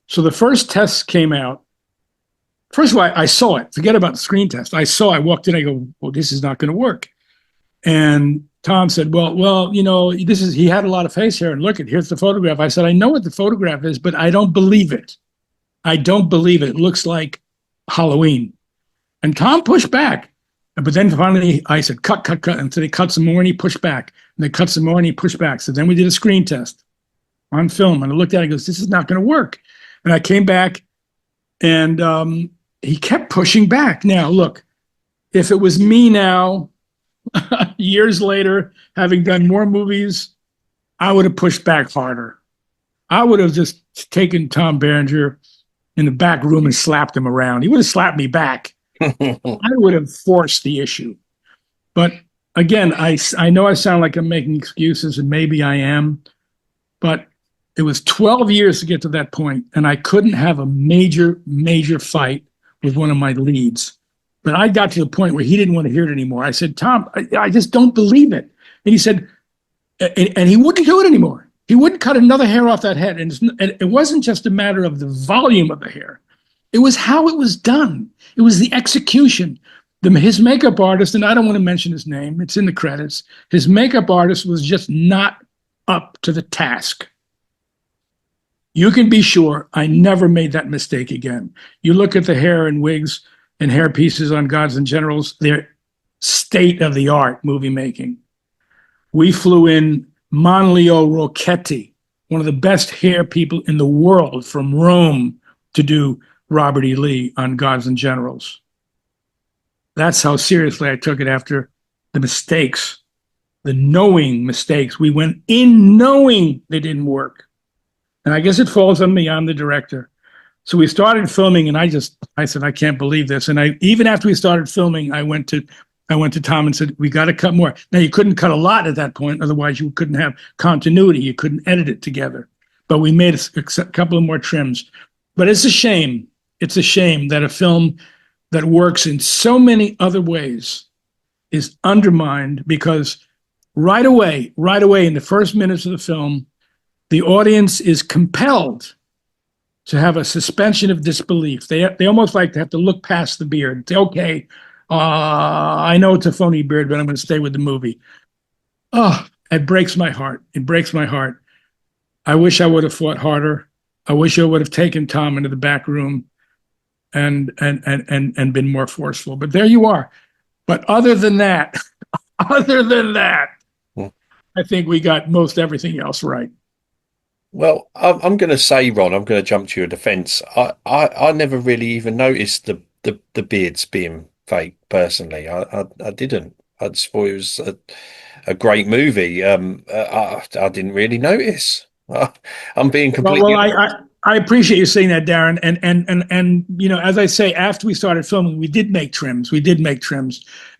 So the first tests came out. First of all, I saw it. Forget about the screen test. I walked in, I go, well, this is not going to work. And Tom said, well, you know, he had a lot of face hair, and look, here's the photograph. I said, I know what the photograph is, but I don't believe it. I don't believe it. It looks like Halloween. And Tom pushed back. But then finally I said, cut. And so they cut some more and he pushed back. And they cut some more and he pushed back. So then we did a screen test on film. And I looked at it and goes, this is not going to work. And I came back and he kept pushing back. Now, look, if it was me now, years later, having done more movies, I would have pushed back harder. I would have just taken Tom Berenger in the back room and slapped him around. He would have slapped me back. I would have forced the issue. But again, I know I sound like I'm making excuses, and maybe I am, but it was 12 years to get to that point, and I couldn't have a major fight with one of my leads. But I got to the point where he didn't want to hear it anymore. I said, Tom, I just don't believe it. And he said, and he wouldn't do it anymore. He wouldn't cut another hair off that head. And it wasn't just a matter of the volume of the hair. It was how it was done. It was the execution. His makeup artist, and I don't want to mention his name, it's in the credits, his makeup artist was just not up to the task. You can be sure I never made that mistake again. You look at the hair and wigs and hair pieces on Gods and Generals, they're state-of-the-art movie making. We flew in Manlio Rocchetti, one of the best hair people in the world, from Rome to do Robert E. Lee on Gods and Generals. That's how seriously I took it after the mistakes, the knowing mistakes. We went in knowing they didn't work. And I guess it falls on me, I'm the director. So we started filming, and I said, I can't believe this. And even after we started filming, I went to Tom and said, we got to cut more. Now, you couldn't cut a lot at that point. Otherwise, you couldn't have continuity. You couldn't edit it together. But we made a couple of more trims. But it's a shame. It's a shame that a film that works in so many other ways is undermined, because right away, in the first minutes of the film, the audience is compelled to have a suspension of disbelief. They almost like to have to look past the beard and say, okay, I know it's a phony beard, but I'm going to stay with the movie. Oh, it breaks my heart. It breaks my heart. I wish I would have fought harder. I wish I would have taken Tom into the back room and been more forceful. But there you are. But other than that, Hmm. I think we got most everything else right. Well, I'm going to say, Ron, I'm going to jump to your defense. I never really even noticed the beards being fake, personally. I didn't. I just thought it was a great movie. I didn't really notice. I'm being completely. I appreciate you saying that, Darren. And you know, as I say, after we started filming, we did make trims.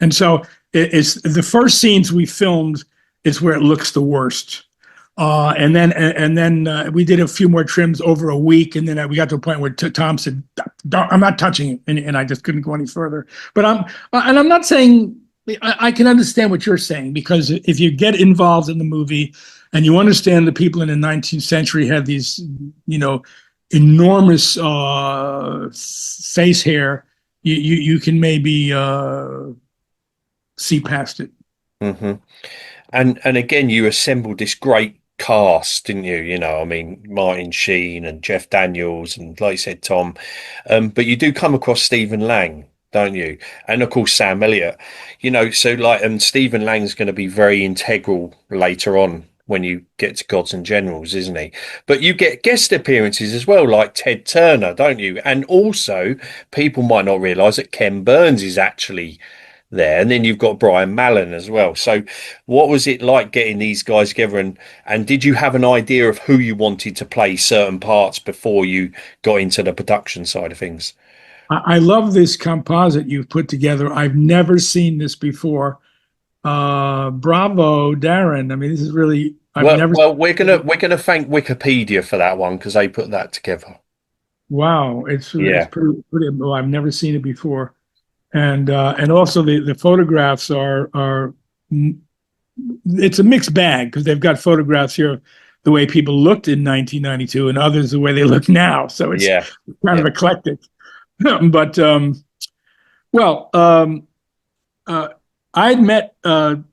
And so it's the first scenes we filmed is where it looks the worst. And then we did a few more trims over a week, and then we got to a point where Tom said, "I'm not touching it," and I just couldn't go any further. But I'm not saying, I can understand what you're saying, because if you get involved in the movie and you understand the people in the 19th century had these, you know, enormous face hair, you can maybe see past it. Mm-hmm. And again, you assembled this great cast, didn't you? You know, I mean, Martin Sheen and Jeff Daniels, and like you said, Tom. But you do come across Stephen Lang, don't you? And of course, Sam Elliott. You know, so like, Stephen Lang's going to be very integral later on when you get to Gods and Generals, isn't he? But you get guest appearances as well, like Ted Turner, don't you? And also, people might not realise that Ken Burns is actually there, and then you've got Brian Mallon as well. So, what was it like getting these guys together? And did you have an idea of who you wanted to play certain parts before you got into the production side of things? I love this composite you've put together. I've never seen this before. Bravo, Darren. I mean, this is really, I've Well, never. well, we're gonna thank Wikipedia for that one because they put that together. Wow, it's Yeah, pretty. Well, I've never seen it before, and also the photographs are it's a mixed bag because they've got photographs here of the way people looked in 1992 and others the way they look now. So it's yeah, kind yeah. of eclectic. But well, uh, I'd met Bobby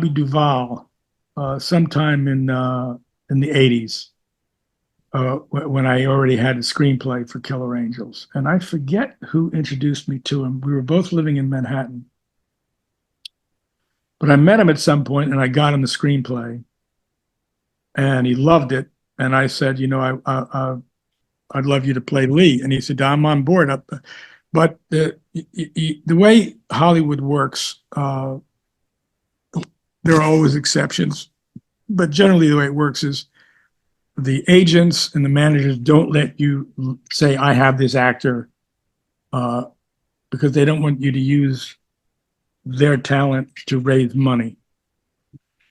Duvall sometime in the 80s. When I already had a screenplay for Killer Angels. And I forget who introduced me to him. We were both living in Manhattan. But I met him at some point and I got him the screenplay. And he loved it. And I said, you know, I'd love you to play Lee. And he said, I'm on board. But the way Hollywood works, there are always exceptions. But generally, the way it works is the agents and the managers don't let you say, I have this actor, because they don't want you to use their talent to raise money.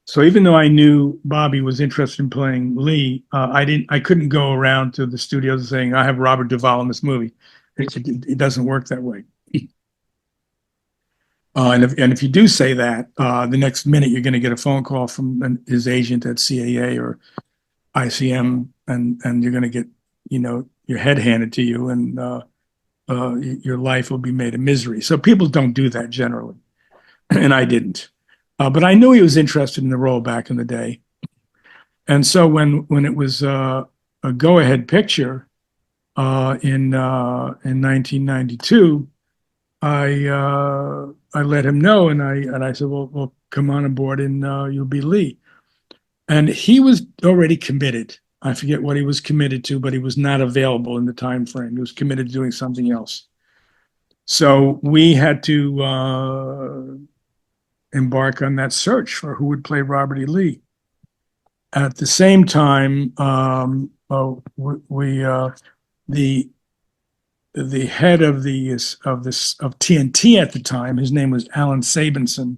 So even though I knew Bobby was interested in playing Lee, I couldn't go around to the studios saying, I have Robert Duvall in this movie. It doesn't work that way. And if you do say that, the next minute you're going to get a phone call from his agent at CAA or ICM, and you're going to get, you know, your head handed to you, and your life will be made a misery. So people don't do that generally, and I didn't. But I knew he was interested in the role back in the day, and so when it was a go-ahead picture in 1992, I let him know, and I said, well, come on aboard, and you'll be Lee. And he was already committed. I forget what he was committed to, but he was not available in the time frame. He was committed to doing something else. So we had to embark on that search for who would play Robert E. Lee. At the same time, the head of TNT at the time, his name was Alan Sabinson.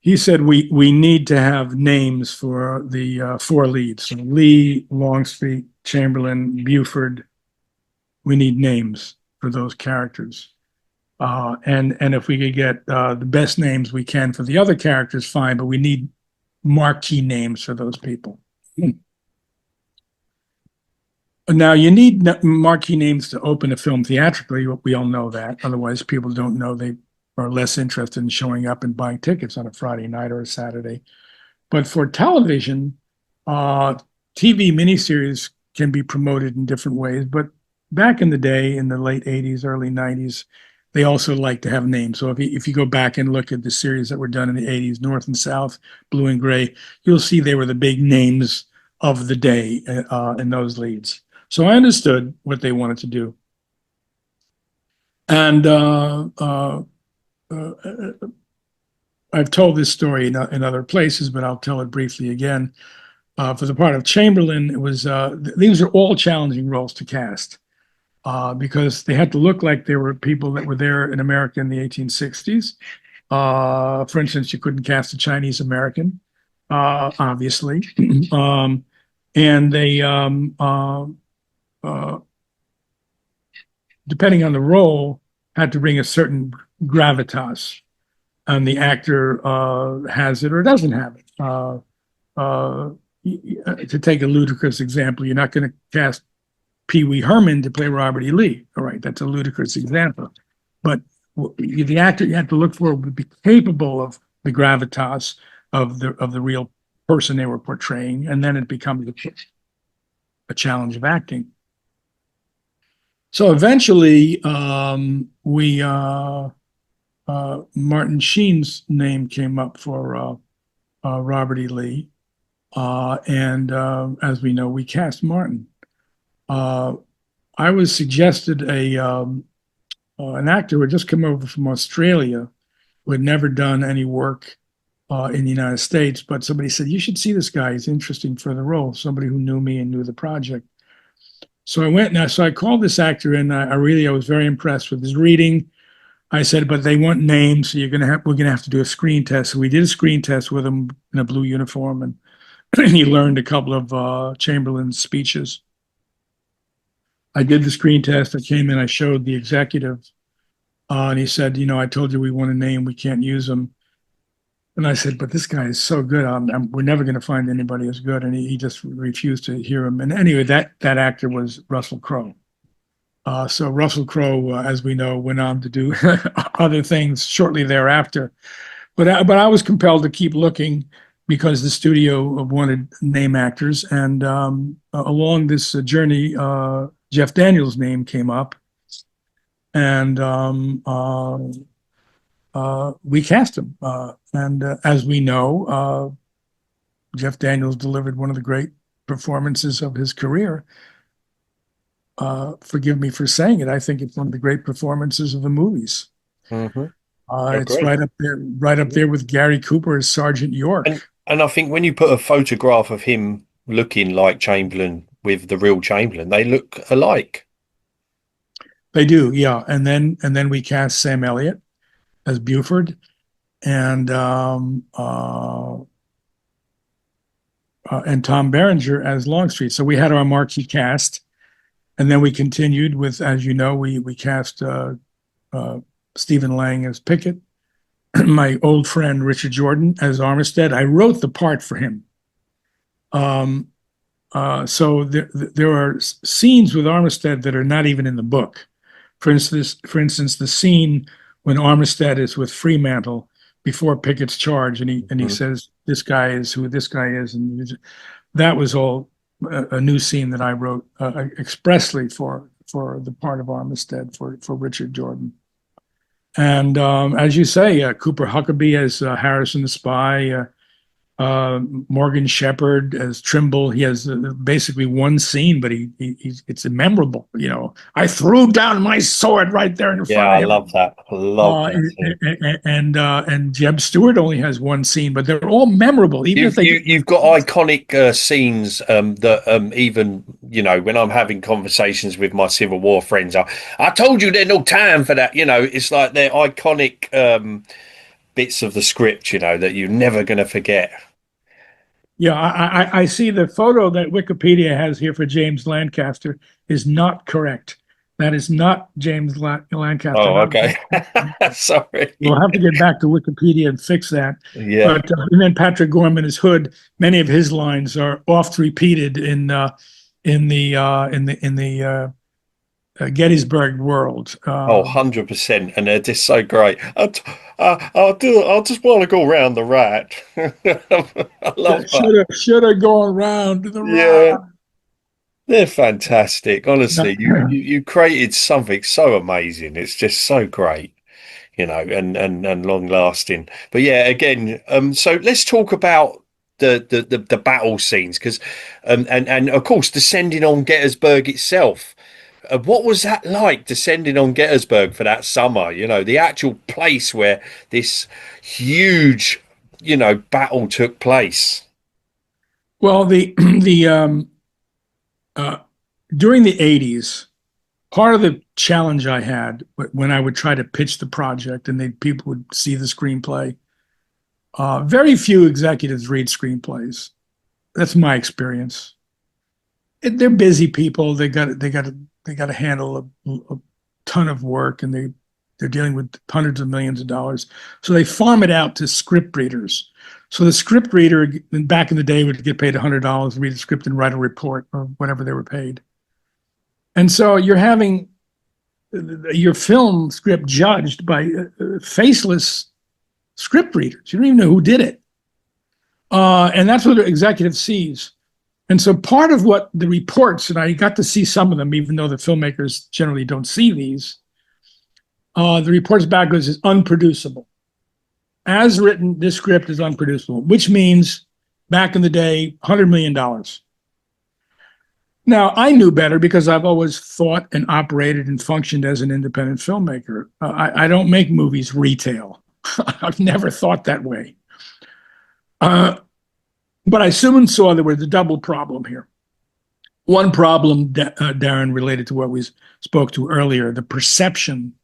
He said we need to have names for the four leads: so Lee, Longstreet, Chamberlain, Buford. We need names for those characters, and if we could get the best names we can for the other characters, fine. But we need marquee names for those people. Now you need marquee names to open a film theatrically. We all know that. Otherwise, people don't know they are less interested in showing up and buying tickets on a Friday night or a Saturday. But for television, TV miniseries can be promoted in different ways. But back in the day, in the late 80s, early 90s, they also like to have names. So if you go back and look at the series that were done in the 80s, North and South, Blue and Gray, you'll see they were the big names of the day in those leads. So I understood what they wanted to do. And I've told this story in other places, but I'll tell it briefly again. For the part of Chamberlain, it was these are all challenging roles to cast because they had to look like they were people that were there in America in the 1860s. For instance, you couldn't cast a Chinese American, obviously, and they depending on the role had to bring a certain gravitas, and the actor has it or doesn't have it. To take a ludicrous example, you're not going to cast Pee Wee Herman to play Robert E. Lee. All right, that's a ludicrous example. But the actor you have to look for would be capable of the gravitas of the real person they were portraying, and then it becomes a challenge of acting. So eventually, Martin Sheen's name came up for Robert E. Lee, and as we know, we cast Martin. I was suggested an actor who had just come over from Australia, who had never done any work in the United States, but somebody said, you should see this guy. He's interesting for the role. Somebody who knew me and knew the project. So I went now. So I called this actor, and I was very impressed with his reading. I said, but they want names, so we're gonna have to do a screen test. So we did a screen test with him in a blue uniform, and he learned a couple of Chamberlain's speeches. I did the screen test. I came in. I showed the executive, and he said, I told you we want a name. We can't use him. And I said, but this guy is so good. We're never going to find anybody as good. And he just refused to hear him. And anyway, that actor was Russell Crowe. So Russell Crowe, as we know, went on to do other things shortly thereafter. But I was compelled to keep looking because the studio wanted name actors. And along this journey, Jeff Daniels' name came up. And we cast him. And as we know, Jeff Daniels delivered one of the great performances of his career. Forgive me for saying it. I think it's one of the great performances of the movies. Mm-hmm. It's right up there with Gary Cooper as Sergeant York. And I think when you put a photograph of him looking like Chamberlain with the real Chamberlain, they look alike. They do, yeah. And then we cast Sam Elliott as Buford, and Tom Berenger as Longstreet. So we had our marquee cast, and then we continued with, as you know, we cast Stephen Lang as Pickett, my old friend Richard Jordan as Armistead. I wrote the part for him. So there are scenes with Armistead that are not even in the book. For instance, the scene when Armistead is with Fremantle before Pickett's charge, and he says, "This guy is who this guy is," and that was all a new scene that I wrote expressly for the part of Armistead for Richard Jordan. And as you say, Cooper Huckabee as Harrison the Spy, Morgan Shepherd as Trimble. He has basically one scene, but it's memorable. I threw down my sword right there in front of him. Yeah, I love that. I love that. And Jeb Stewart only has one scene, but they're all memorable. Even if you've got iconic scenes that even when I'm having conversations with my Civil War friends, I told you there's no time for that. It's like they're iconic bits of the script, that you're never going to forget. Yeah, I see the photo that Wikipedia has here for James Lancaster is not correct. That is not James Lancaster. Oh, okay. Sorry. We'll have to get back to Wikipedia and fix that. Yeah. But and then Patrick Gorman as Hood. Many of his lines are oft repeated in the Gettysburg world. 100%, and they're just so great. I just want to go around the rat. I love that. Should have gone around the rat. Yeah, they're fantastic. Honestly, you created something so amazing. It's just so great, and long lasting. But yeah, again, so let's talk about the battle scenes, because and of course descending on Gettysburg itself. What was that like, descending on Gettysburg for that summer? The actual place where this huge, battle took place. Well, the during the 80s, part of the challenge I had when I would try to pitch the project and people would see the screenplay, very few executives read screenplays. That's my experience. They're busy people. They got to handle a ton of work, and they're dealing with hundreds of millions of dollars. So they farm it out to script readers. So the script reader back in the day would get paid $100 to read the script and write a report or whatever they were paid. And so you're having your film script judged by faceless script readers. You don't even know who did it. And that's what the executive sees. And so part of what the reports, and I got to see some of them, even though the filmmakers generally don't see these, the reports back goes is unproducible. As written, this script is unproducible, which means back in the day, $100 million. Now, I knew better because I've always thought and operated and functioned as an independent filmmaker. I don't make movies retail. I've never thought that way. But I soon saw there was a double problem here. One problem, Darren, related to what we spoke to earlier, the perception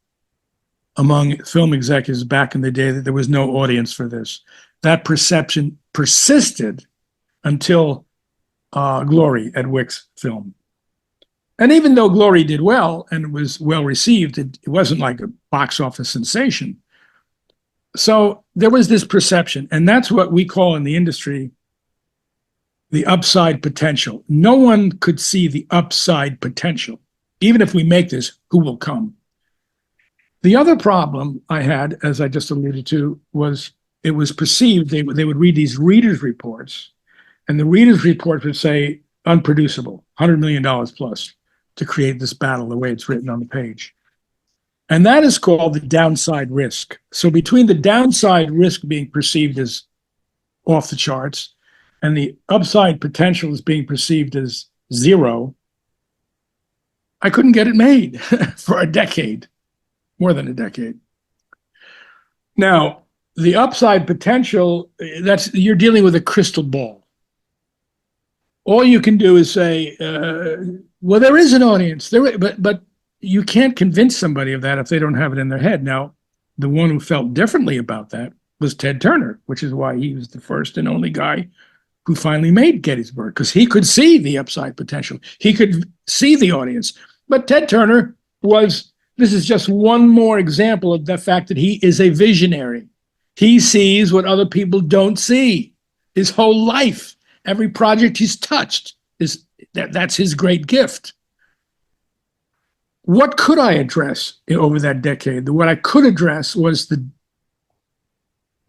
among film executives back in the day that there was no audience for this. That perception persisted until Glory, Ed Wick's film. And even though Glory did well and it was well received, it wasn't like a box office sensation. So there was this perception, and that's what we call in the industry the upside potential. No one could see the upside potential. Even if we make this, who will come? The other problem I had, as I just alluded to, was it was perceived, they would read these readers' reports, and the readers' reports would say unproducible, $100 million plus to create this battle the way it's written on the page. And that is called the downside risk. So between the downside risk being perceived as off the charts and the upside potential as being perceived as zero, I couldn't get it made for a decade, more than a decade. Now, the upside potential, you're dealing with a crystal ball. All you can do is say, well, there is an audience, but you can't convince somebody of that if they don't have it in their head. Now, the one who felt differently about that was Ted Turner, which is why he was the first and only guy who finally made Gettysburg, because he could see the upside potential. He could see the audience. But Ted Turner this is just one more example of the fact that he is a visionary. He sees what other people don't see. His whole life, every project he's touched, that's his great gift. What could I address over that decade? What I could address was the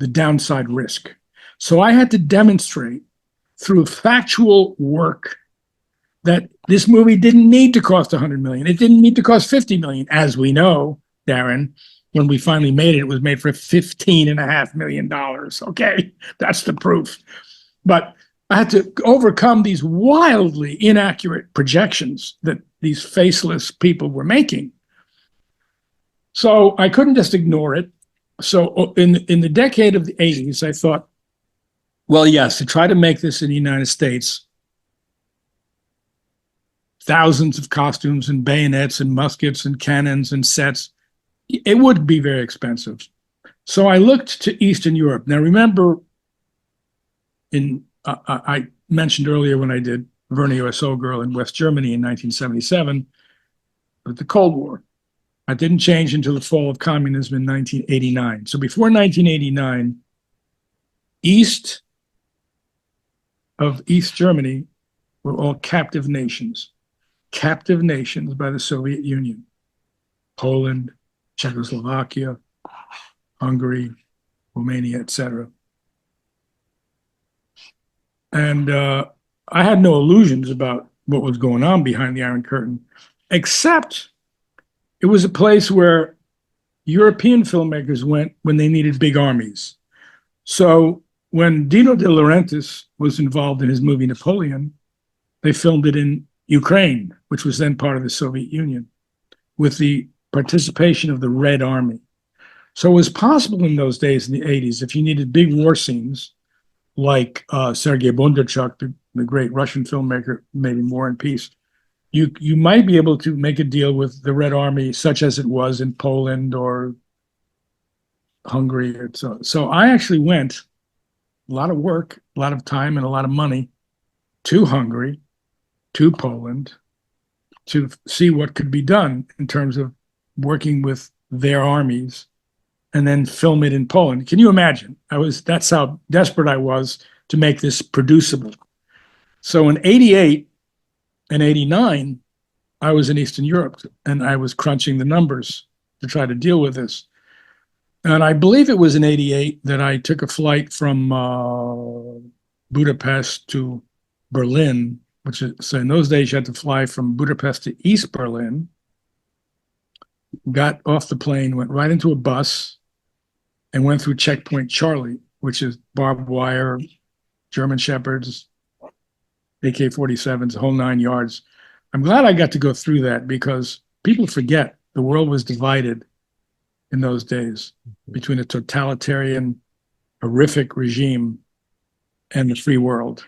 downside risk. So I had to demonstrate through factual work that this movie didn't need to cost $100 million. It didn't need to cost $50 million. As we know, Darren, when we finally made it, it was made for $15.5 million. Okay, that's the proof. But I had to overcome these wildly inaccurate projections that these faceless people were making. So I couldn't just ignore it. So in the decade of the 80s, I thought, well, yes, to try to make this in the United States, thousands of costumes and bayonets and muskets and cannons and sets, it would be very expensive. So I looked to Eastern Europe. Now, remember, I mentioned earlier when I did Verna USO Girl in West Germany in 1977, but the Cold War. That didn't change until the fall of communism in 1989. So before 1989, east of East Germany were all captive nations by the Soviet Union. Poland, Czechoslovakia, Hungary, Romania, etc. And I had no illusions about what was going on behind the Iron Curtain, except it was a place where European filmmakers went when they needed big armies. So when Dino De Laurentiis was involved in his movie Napoleon, they filmed it in Ukraine, which was then part of the Soviet Union, with the participation of the Red Army. So it was possible in those days, in the 80s, if you needed big war scenes, like Sergei Bondarchuk, the great Russian filmmaker, made in War and Peace, you might be able to make a deal with the Red Army, such as it was in Poland or Hungary. So I actually went, a lot of work, a lot of time, and a lot of money, to Hungary, to Poland, to see what could be done in terms of working with their armies, and then film it in Poland. Can you imagine? That's how desperate I was to make this producible. So in 88 and 89, I was in Eastern Europe, and I was crunching the numbers to try to deal with this. And I believe it was in 88 that I took a flight from Budapest to Berlin, which is, so in those days you had to fly from Budapest to East Berlin, got off the plane, went right into a bus, and went through Checkpoint Charlie, which is barbed wire, German Shepherds, AK-47s, the whole 9 yards. I'm glad I got to go through that because people forget the world was divided in those days between a totalitarian, horrific regime and the free world.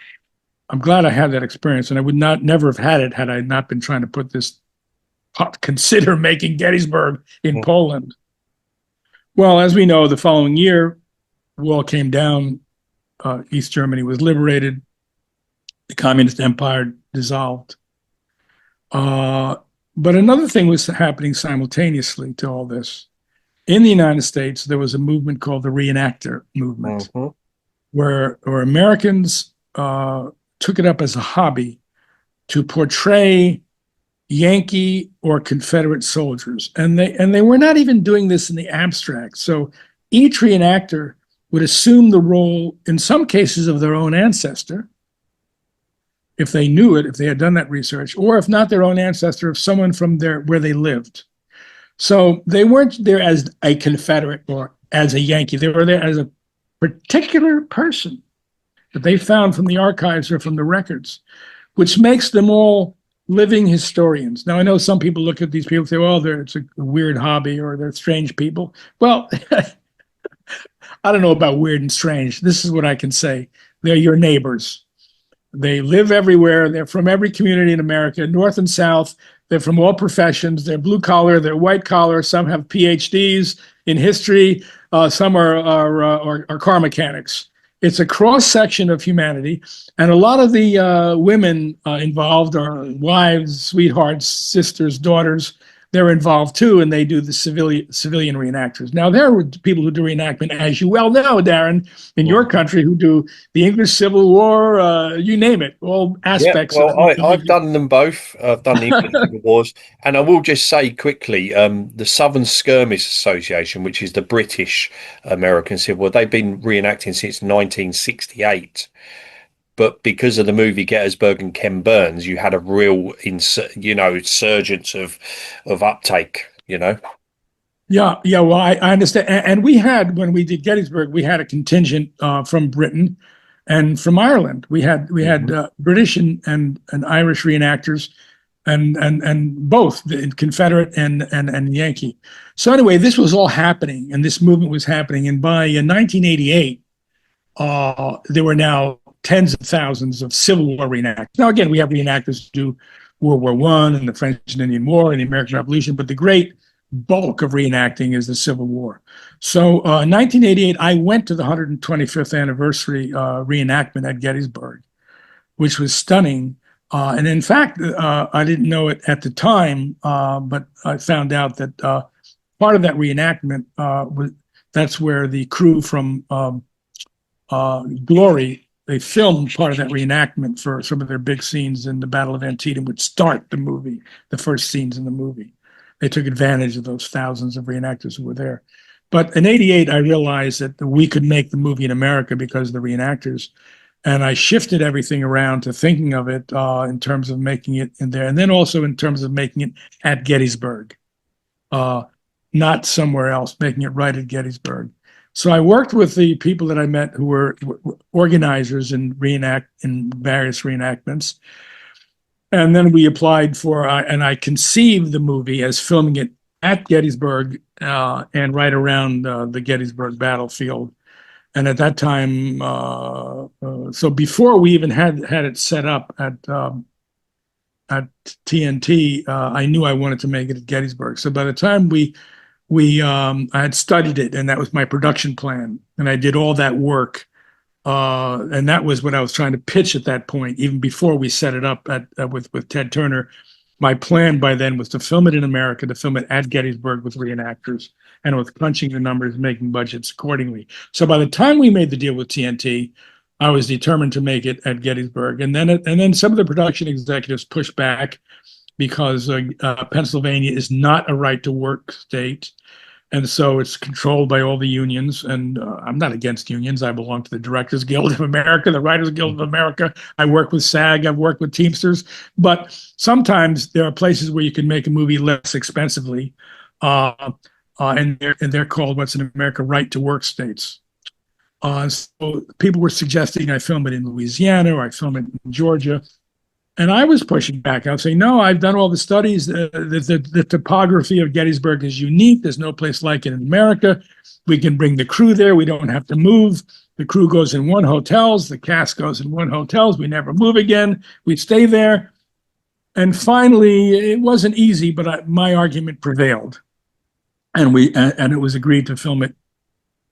I'm glad I had that experience, and I would never have had it had I not been trying to put this, consider making Gettysburg in Poland. Well, as we know, the following year, the wall came down, East Germany was liberated, the communist empire dissolved. But another thing was happening simultaneously to all this. In the United States, there was a movement called the reenactor movement, where Americans took it up as a hobby to portray Yankee or Confederate soldiers. And they were not even doing this in the abstract. So each reenactor would assume the role, in some cases, of their own ancestor, if they knew it, if they had done that research, or if not their own ancestor, of someone from where they lived. So they weren't there as a Confederate or as a Yankee. They were there as a particular person that they found from the archives or from the records, which makes them all living historians. Now, I know some people look at these people and say, well, it's a weird hobby or they're strange people. Well, I don't know about weird and strange. This is what I can say. They're your neighbors. They live everywhere. They're from every community in America, North and South. They're from all professions. They're blue collar. They're white collar. Some have PhDs in history. Some are car mechanics. It's a cross section of humanity, and a lot of the women involved are wives, sweethearts, sisters, daughters. They're involved too, and they do the civilian reenactors. Now, there are people who do reenactment, as you well know, Darren, in your country, who do the English Civil War, you name it, all aspects. Yeah, well, I've done them both. I've done the English Civil Wars, and I will just say quickly, the Southern Skirmish Association, which is the British American Civil War, they've been reenacting since 1968. But because of the movie Gettysburg and Ken Burns, you had a real, surgence of uptake. Yeah. Well, I understand, and we had, when we did Gettysburg, we had a contingent from Britain and from Ireland. We had British and Irish reenactors, and both the Confederate and Yankee. So anyway, this was all happening, and this movement was happening. And by 1988, there were now tens of thousands of Civil War reenactors. Now, again, we have reenactors who do World War I and the French and Indian War and the American Revolution, but the great bulk of reenacting is the Civil War. So in 1988, I went to the 125th anniversary reenactment at Gettysburg, which was stunning. And in fact, I didn't know it at the time, but I found out that part of that reenactment, that's where the crew from Glory, they filmed part of that reenactment for some of their big scenes in the Battle of Antietam, which start the movie, the first scenes in the movie. They took advantage of those thousands of reenactors who were there. But in 88, I realized that we could make the movie in America because of the reenactors. And I shifted everything around to thinking of it in terms of making it in there. And then also in terms of making it at Gettysburg, not somewhere else, making it right at Gettysburg. So I worked with the people that I met who were organizers in various reenactments. And then we applied for, and I conceived the movie as filming it at Gettysburg and right around the Gettysburg battlefield. And at that time, so before we even had it set up at TNT, I knew I wanted to make it at Gettysburg. So by the time I had studied it, and that was my production plan, and I did all that work, and that was what I was trying to pitch at that point, even before we set it up with Ted Turner. My plan by then was to film it in America, to film it at Gettysburg with reenactors, and with crunching the numbers, making budgets accordingly. So by the time we made the deal with TNT, I was determined to make it at Gettysburg, and then some of the production executives pushed back because Pennsylvania is not a right to work state. And so it's controlled by all the unions. And I'm not against unions. I belong to the Directors Guild of America, the Writers Guild of America. I work with SAG. I've worked with Teamsters. But sometimes there are places where you can make a movie less expensively. And they're called, what's in America, right to work states. So people were suggesting I film it in Louisiana or I film it in Georgia. And I was pushing back. I was saying, no, I've done all the studies. The topography of Gettysburg is unique. There's no place like it in America. We can bring the crew there. We don't have to move. The crew goes in one hotels. The cast goes in one hotels. We never move again. We stay there. And finally, it wasn't easy, but my argument prevailed. And it was agreed to film it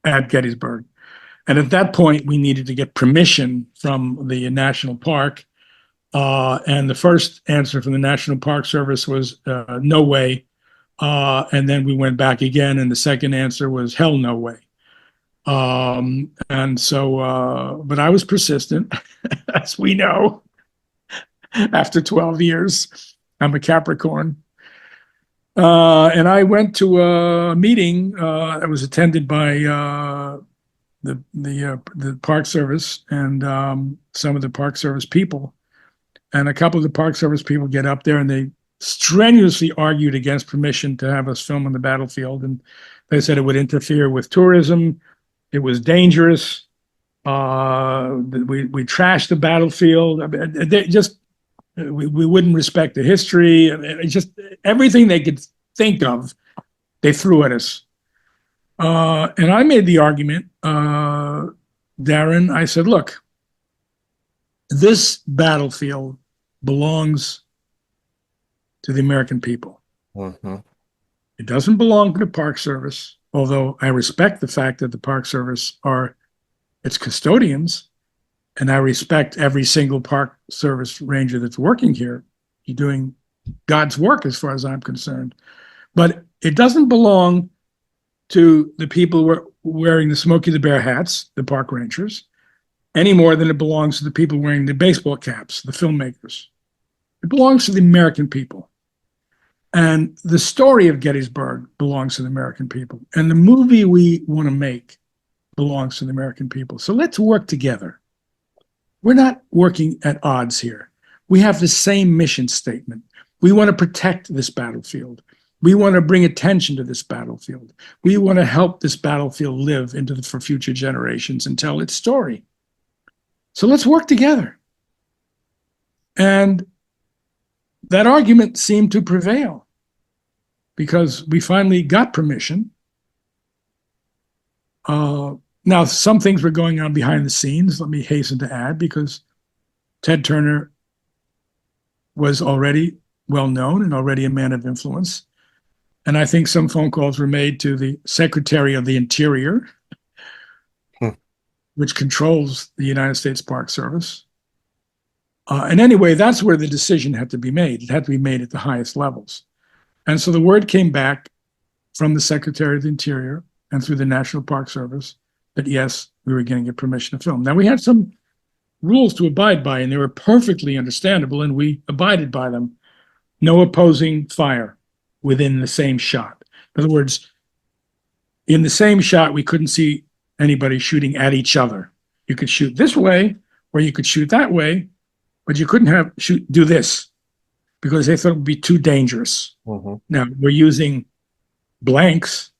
at Gettysburg. And at that point, we needed to get permission from the national park. And the first answer from the National Park Service was no way. And then we went back again, and the second answer was hell no way. And so, but I was persistent, as we know, after 12 years. I'm a Capricorn. And I went to a meeting that was attended by the Park Service and some of the Park Service people. And a couple of the Park Service people get up there and they strenuously argued against permission to have us film on the battlefield. And they said it would interfere with tourism. It was dangerous. We trashed the battlefield. I mean, we wouldn't respect the history. It just everything they could think of, they threw at us. And I made the argument, Darren, I said, look, this battlefield belongs to the American people. Mm-hmm. It doesn't belong to the Park Service, although I respect the fact that the Park Service are its custodians, and I respect every single Park Service ranger that's working here. You're doing God's work as far as I'm concerned. But it doesn't belong to the people who are wearing the Smokey the Bear hats, the park rangers, any more than it belongs to the people wearing the baseball caps, the filmmakers. It belongs to the American people. And the story of Gettysburg belongs to the American people. And the movie we want to make belongs to the American people. So let's work together. We're not working at odds here. We have the same mission statement. We want to protect this battlefield. We want to bring attention to this battlefield. We want to help this battlefield live for future generations and tell its story. So let's work together. And that argument seemed to prevail because we finally got permission. Now, some things were going on behind the scenes, let me hasten to add, because Ted Turner was already well known and already a man of influence. And I think some phone calls were made to the Secretary of the Interior, which controls the United States Park Service. And anyway, that's where the decision had to be made. It had to be made at the highest levels. And so the word came back from the Secretary of the Interior and through the National Park Service that, yes, we were going to get permission to film. Now, we had some rules to abide by, and they were perfectly understandable, and we abided by them. No opposing fire within the same shot. In other words, in the same shot, we couldn't see anybody shooting at each other. You could shoot this way, or you could shoot that way, but you couldn't do this because they thought it would be too dangerous. Mm-hmm. Now, we're using blanks,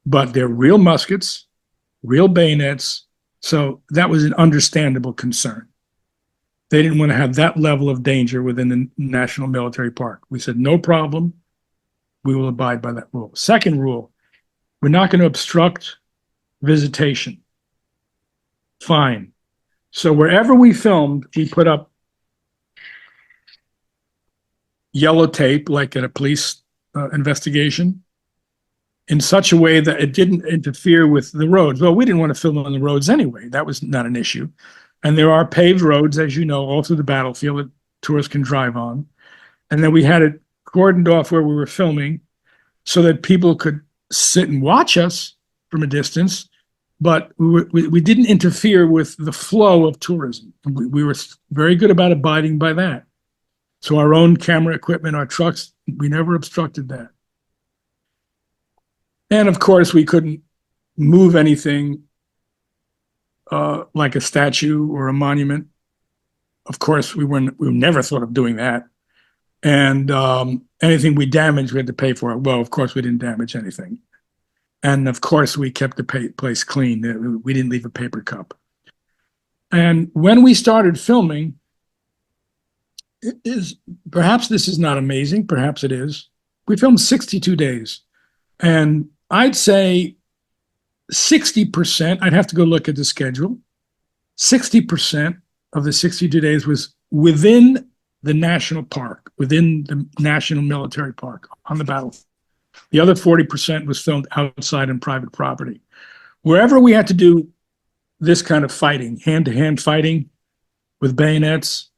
but they're real muskets, real bayonets, so that was an understandable concern. They didn't want to have that level of danger within the National Military Park. We said, no problem. We will abide by that rule. Second rule, we're not going to obstruct visitation. Fine. So wherever we filmed, we put up yellow tape, like at a police investigation, in such a way that it didn't interfere with the roads. Well, we didn't want to film on the roads anyway. That was not an issue. And there are paved roads, as you know, all through the battlefield that tourists can drive on. And then we had it cordoned off where we were filming so that people could sit and watch us from a distance, but we didn't interfere with the flow of tourism. We were very good about abiding by that. So our own camera equipment, our trucks, we never obstructed that. And of course, we couldn't move anything like a statue or a monument. Of course, we never thought of doing that. And anything we damaged, we had to pay for it. Well, of course, we didn't damage anything. And of course, we kept the place clean. We didn't leave a paper cup. And when we started filming, perhaps this is not amazing, perhaps it is. We filmed 62 days. And I'd say 60%, I'd have to go look at the schedule, 60% of the 62 days was within the national park, within the National Military Park on the battlefield. The other 40% was filmed outside in private property. Wherever we had to do this kind of fighting, hand-to-hand fighting with bayonets,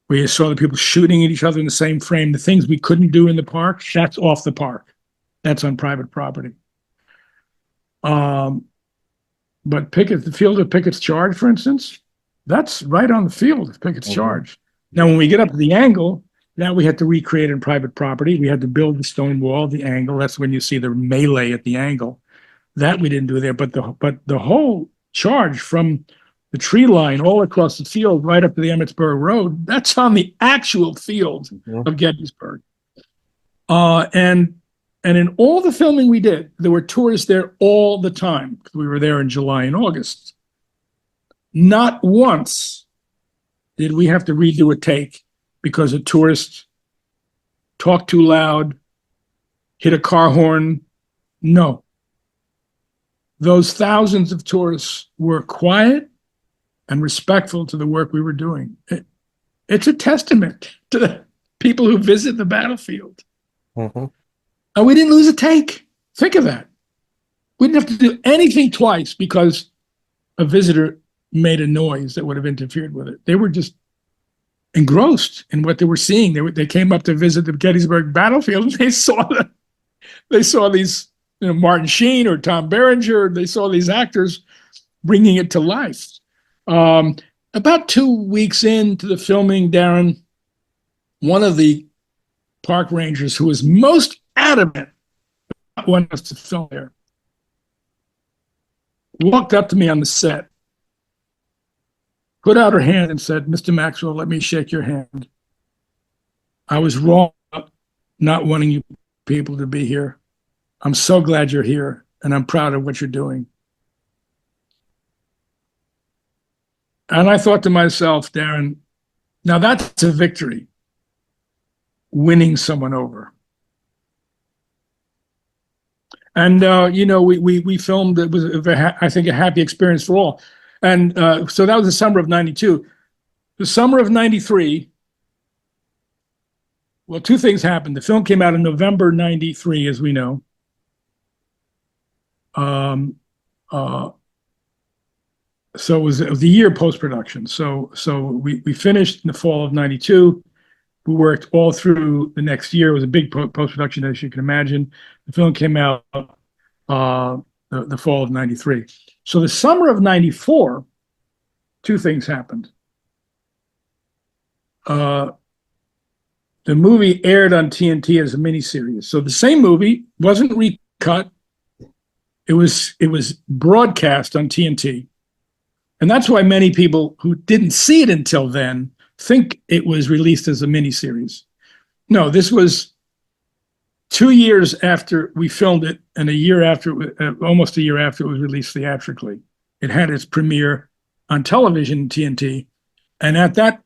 where you saw the people shooting at each other in the same frame, the things we couldn't do in the park, that's off the park. That's on private property. But the field of Pickett's Charge, for instance, that's right on the field of Pickett's Charge. Now, when we get up to the angle, now we had to recreate in private property. We had to build the stone wall, the angle. That's when you see the melee at the angle. That we didn't do there. But the whole charge from the tree line all across the field, right up to the Emmetsburg Road, that's on the actual field of Gettysburg. And in all the filming we did, there were tourists there all the time, because we were there in July and August. Not once did we have to redo a take because a tourist talked too loud, hit a car horn. No. Those thousands of tourists were quiet and respectful to the work we were doing. It's a testament to the people who visit the battlefield. And we didn't lose a take. Think of that. We didn't have to do anything twice because a visitor made a noise that would have interfered with it. They were just engrossed in what they were seeing. They came up to visit the Gettysburg battlefield, and they saw these, Martin Sheen or Tom Berenger. They saw these actors bringing it to life. About 2 weeks into the filming, Darren, one of the park rangers who was most adamant about wanting us to film there walked up to me on the set, put out her hand and said, "Mr. Maxwell, let me shake your hand. I was wrong not wanting you people to be here. I'm so glad you're here, and I'm proud of what you're doing." And I thought to myself, Darren, now that's a victory, winning someone over. And, we filmed, it was, I think, a happy experience for all. And so that was the summer of 92. The summer of 93, well, two things happened. The film came out in November 93, as we know. So it was a year post-production. So we finished in the fall of 92. We worked all through the next year. It was a big post-production, as you can imagine. The film came out the fall of 93. So the summer of 94, two things happened. The movie aired on TNT as a miniseries. So the same movie wasn't recut. It was broadcast on TNT. And that's why many people who didn't see it until then think it was released as a miniseries. No, this was 2 years after we filmed it, and almost a year after it was released theatrically. It had its premiere on television, TNT, and at that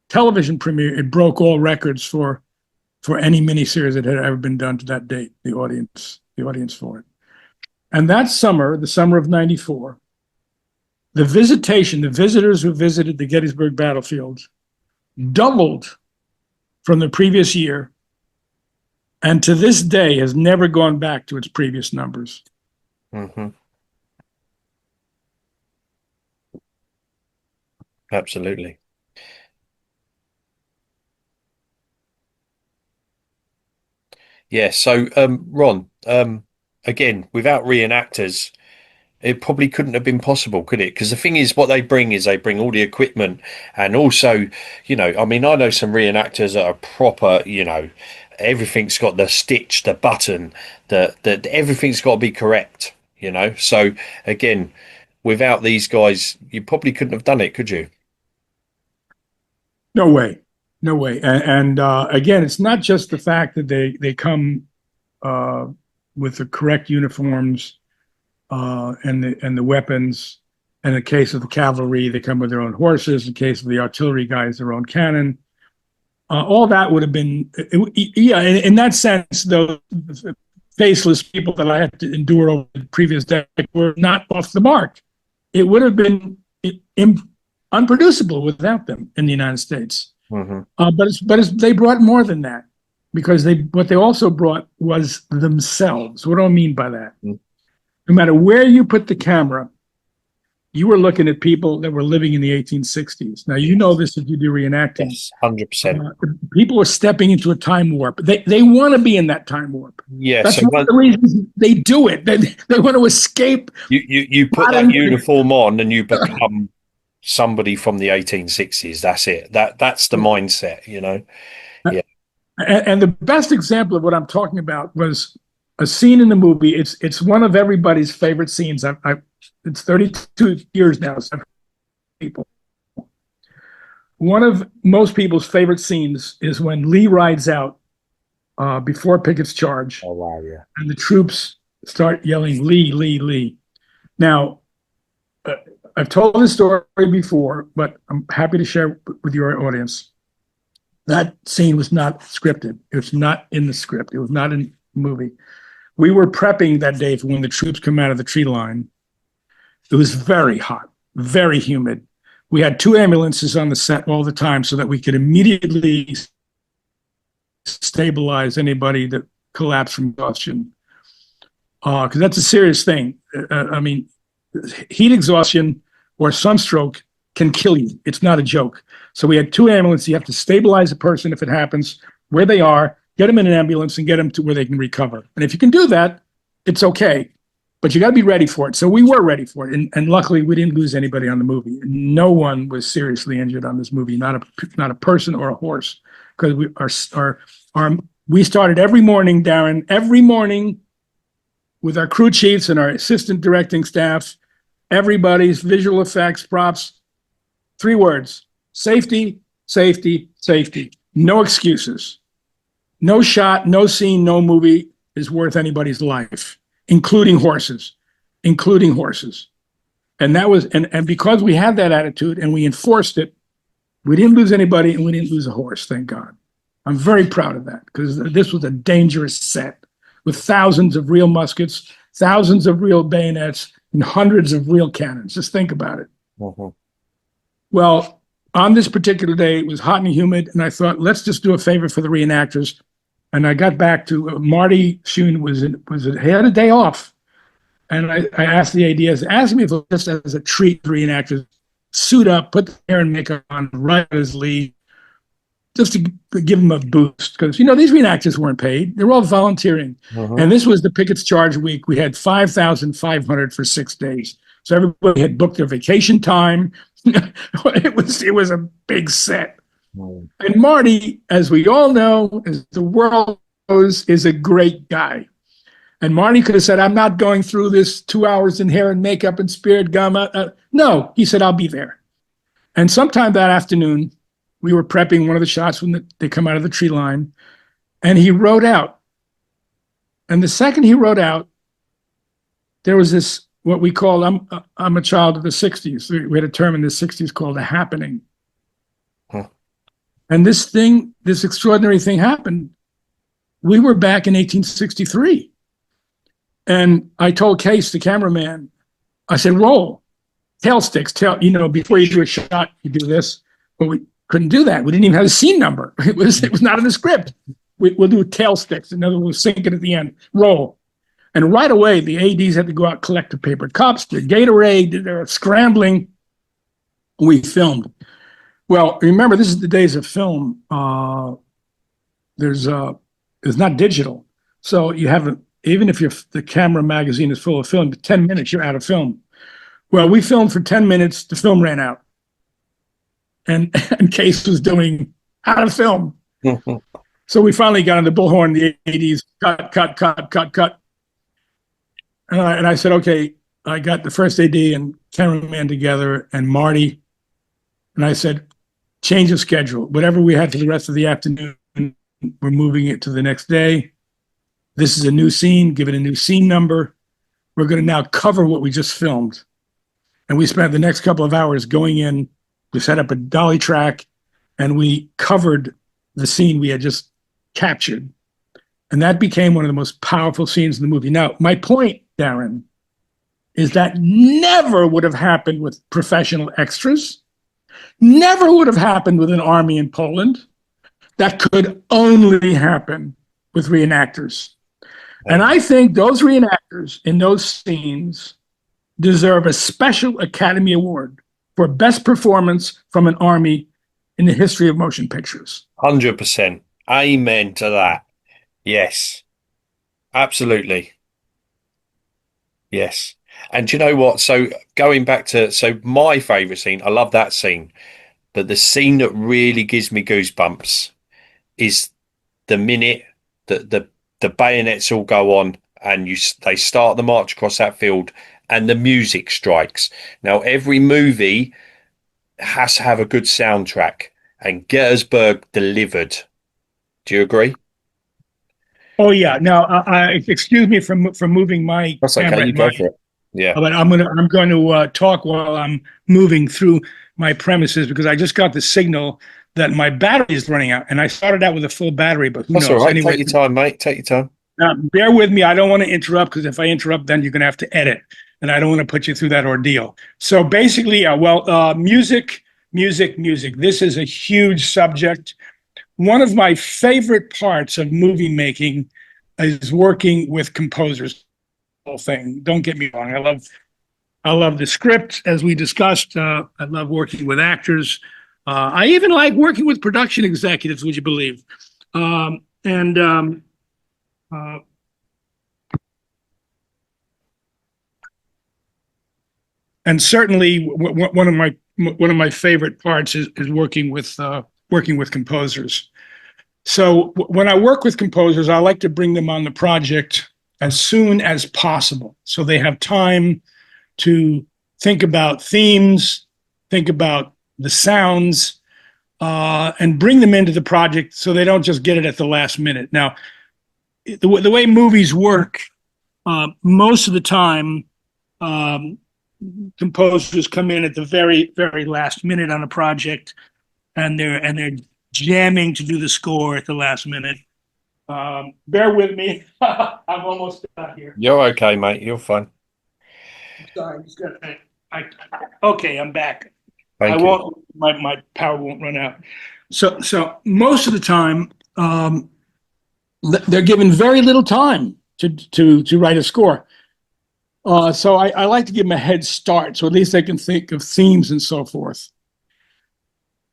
television premiere, it broke all records for any miniseries that had ever been done to that date. The audience for it, and that summer, the summer of 94, the visitors who visited the Gettysburg battlefield doubled from the previous year, and to this day has never gone back to its previous numbers. Absolutely. Yeah. So, Ron, again, without reenactors, it probably couldn't have been possible, could it? Because the thing is, what they bring is they bring all the equipment, and also, I know some reenactors that are proper, everything's got the stitch, the button, the everything's got to be correct, you know. So again, without these guys, you probably couldn't have done it, could you? No way, no way. And again, it's not just the fact that they come uh, with the correct uniforms and the weapons. In the case of the cavalry, they come with their own horses. In the case of the artillery guys, their own cannon. All that would have been, yeah. In that sense, those faceless people that I had to endure over the previous decade were not off the mark. It would have been unproducible without them in the United States. Mm-hmm. They brought more than that, because what they also brought was themselves. What do I mean by that? Mm-hmm. No matter where you put the camera, you were looking at people that were living in the 1860s. Now, you know this if you do reenacting. Yes, 100%. People are stepping into a time warp. They want to be in that time warp. Yeah, that's one of the reasons they do it. They want to escape. You put that uniform on and you become somebody from the 1860s. That's it. That's the mindset, you know. Yeah. And the best example of what I'm talking about was a scene in the movie. It's one of everybody's favorite scenes. It's 32 years now. So people. One of most people's favorite scenes is when Lee rides out before Pickett's charge. Oh, wow, yeah. And the troops start yelling, "Lee, Lee, Lee." Now, I've told this story before, but I'm happy to share with your audience. That scene was not scripted. It was not in the script. It was not in the movie. We were prepping that day for when the troops come out of the tree line. It was very hot, very humid. We had 2 ambulances on the set all the time so that we could immediately stabilize anybody that collapsed from exhaustion. Because that's a serious thing. I mean, heat exhaustion or sunstroke can kill you. It's not a joke. So we had 2 ambulances. You have to stabilize a person if it happens, where they are, get them in an ambulance and get them to where they can recover. And if you can do that, it's okay. But you got to be ready for it. So we were ready for it. And luckily, we didn't lose anybody on the movie. No one was seriously injured on this movie, not a person or a horse. Because we started every morning, Darren, every morning with our crew chiefs and our assistant directing staff, everybody's visual effects, props, 3 words: safety, safety, safety. No excuses. No shot, no scene, no movie is worth anybody's life, including horses. And that was, and because we had that attitude and we enforced it, we didn't lose anybody and we didn't lose a horse, thank God. I'm very proud of that, because this was a dangerous set with thousands of real muskets, thousands of real bayonets, and hundreds of real cannons. Just think about it. Mm-hmm. Well, on this particular day, it was hot and humid, and I thought, let's just do a favor for the reenactors. And I got back to Marty Schoen he had a day off. And I asked the ADs, ask me if it was just as a treat, reenactors suit up, put the hair and makeup on, right as Lee, just to give them a boost. Because, you know, these reenactors weren't paid. They were all volunteering. Mm-hmm. And this was the Pickett's Charge week. We had 5,500 for 6 days. So everybody had booked their vacation time. It was a big set. Mm. And Marty, as we all know, as the world knows, is a great guy. And Marty could have said, I'm not going through this 2 hours in hair and makeup and spirit gum. No, he said, I'll be there. And sometime that afternoon, we were prepping one of the shots when they come out of the tree line, and he rode out. And the second he rode out, there was this, what we call, I'm a child of the 60s. We had a term in the 60s called a happening. Huh. And this extraordinary thing happened. We were back in 1863. And I told Case, the cameraman, I said, roll, tail sticks, before you do a shot, you do this. But we couldn't do that. We didn't even have a scene number. It was not in the script. We'll do tail sticks. In other words, we'll sink it at the end, roll. And right away, the ADs had to go out, collect the paper cups, the Gatorade, they were scrambling. We filmed. Well, remember, this is the days of film. It's not digital. So you have, even if the camera magazine is full of film, 10 minutes, you're out of film. Well, we filmed for 10 minutes, the film ran out. And Case was doing out of film. So we finally got on the bullhorn in the 80s, cut. And I said, okay, I got the first AD and cameraman together and Marty. And I said, change of schedule. Whatever we had for the rest of the afternoon, we're moving it to the next day. This is a new scene, give it a new scene number. We're going to now cover what we just filmed. And we spent the next couple of hours going in, we set up a dolly track, and we covered the scene we had just captured. And that became one of the most powerful scenes in the movie. Now, my point, Darren, is that never would have happened with professional extras, never would have happened with an army in Poland. That could only happen with reenactors. And I think those reenactors in those scenes deserve a special Academy Award for best performance from an army in the history of motion pictures. 100%. Amen to that. Yes, absolutely. Yes. And do you know what? So going back to, my favorite scene, I love that scene, but the scene that really gives me goosebumps is the minute that the bayonets all go on and they start the march across that field and the music strikes. Now, every movie has to have a good soundtrack, and Gettysburg delivered. Do you agree? Oh yeah. Now, excuse me for moving my That's camera. okay. You go for it. Yeah. But I'm going to talk while I'm moving through my premises because I just got the signal that my battery is running out, and I started out with a full battery. But who knows? That's all right. Anyway, Take your time, mate. Take your time. Bear with me. I don't want to interrupt because if I interrupt, then you're going to have to edit, and I don't want to put you through that ordeal. So basically, music. This is a huge subject. One of my favorite parts of movie making is working with composers. Whole thing. Don't get me wrong. I love the script, as we discussed. I love working with actors. I even like working with production executives. Would you believe? And certainly one of my favorite parts is working with composers. So when I work with composers, I like to bring them on the project as soon as possible, so they have time to think about themes, think about the sounds, and bring them into the project so they don't just get it at the last minute. Now, the way movies work, most of the time, composers come in at the very, very last minute on a project, and they're jamming to do the score at the last minute. Bear with me. I'm almost done here. You're okay, mate. You're fine. Sorry, okay, I'm back. Thank you. My power won't run out. So most of the time, they're given very little time to write a score. So I like to give them a head start, so at least they can think of themes and so forth.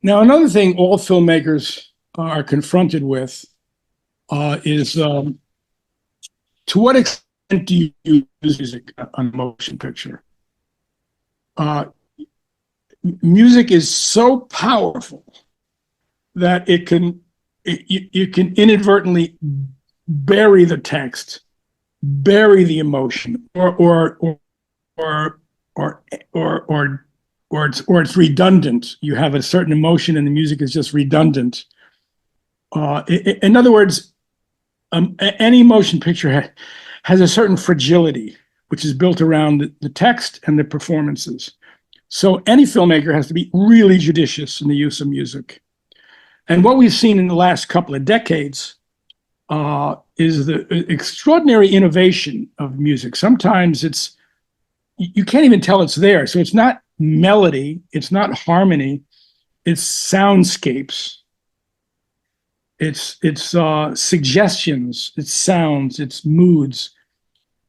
Now, another thing all filmmakers are confronted with is to what extent do you use music on a motion picture? Music is so powerful that you can inadvertently bury the text, bury the emotion, or it's redundant. You have a certain emotion and the music is just redundant. In other words, any motion picture has a certain fragility, which is built around the text and the performances. So any filmmaker has to be really judicious in the use of music. And what we've seen in the last couple of decades is the extraordinary innovation of music. Sometimes you can't even tell it's there. So it's not melody, it's not harmony, it's soundscapes. It's suggestions, it's sounds, it's moods.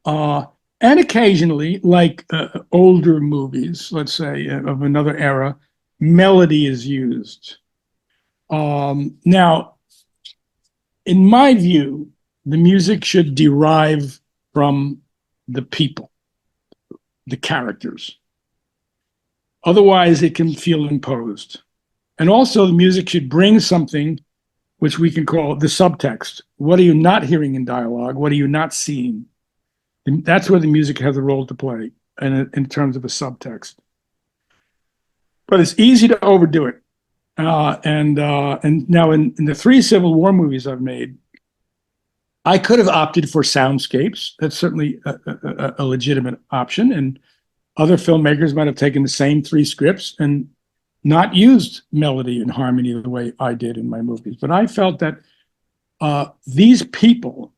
And occasionally, like older movies, let's say, of another era, melody is used. Now, in my view, the music should derive from the people, the characters. Otherwise, it can feel imposed. And also, the music should bring something which we can call the subtext. What are you not hearing in dialogue? What are you not seeing? And that's where the music has a role to play in terms of a subtext. But it's easy to overdo it. And now in the 3 Civil War movies I've made, I could have opted for soundscapes. That's certainly a legitimate option. And other filmmakers might have taken the same 3 scripts and not used melody and harmony the way I did in my movies. But I felt that these people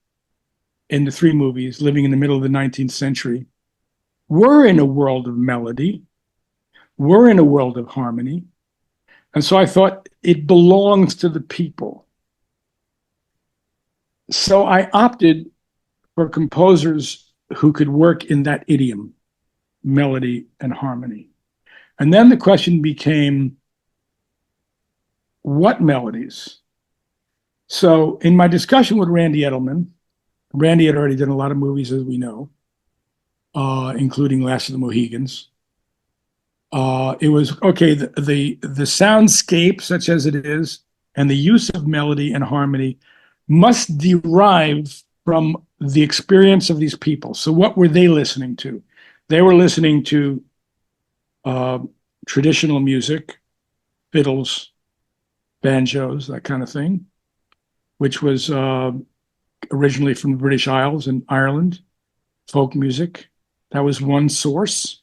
in the 3 movies living in the middle of the 19th century were in a world of melody, were in a world of harmony. And so I thought it belongs to the people. So I opted for composers who could work in that idiom, melody and harmony. And then the question became, what melodies? So in my discussion with Randy Edelman, Randy had already done a lot of movies, as we know, including Last of the Mohegans. It was, okay, the soundscape, such as it is, and the use of melody and harmony must derive from the experience of these people. So what were they listening to? They were listening to traditional music, fiddles, banjos, that kind of thing, which was originally from the British Isles and Ireland, folk music. That was one source.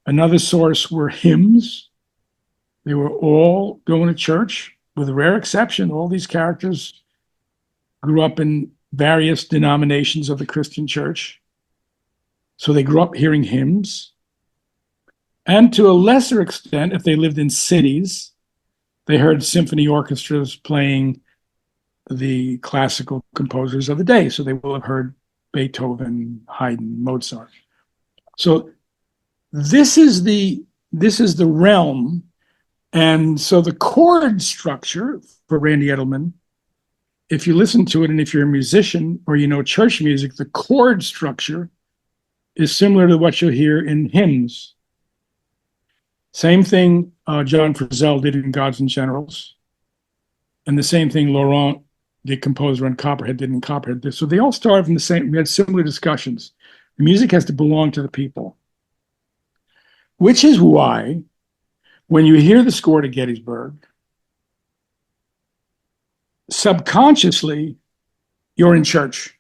Another source were hymns. They were all going to church, with a rare exception. All these characters grew up in various denominations of the Christian church. So they grew up hearing hymns. And to a lesser extent, if they lived in cities, they heard symphony orchestras playing the classical composers of the day. So they will have heard Beethoven, Haydn, Mozart. So this is the realm. And so the chord structure for Randy Edelman, if you listen to it and if you're a musician or you know church music, the chord structure is similar to what you'll hear in hymns. Same thing John Frizzell did in Gods and Generals. And the same thing Laurent, the composer on Copperhead, did in Copperhead. So they all started from the same, we had similar discussions. The music has to belong to the people. Which is why, when you hear the score to Gettysburg, subconsciously, you're in church.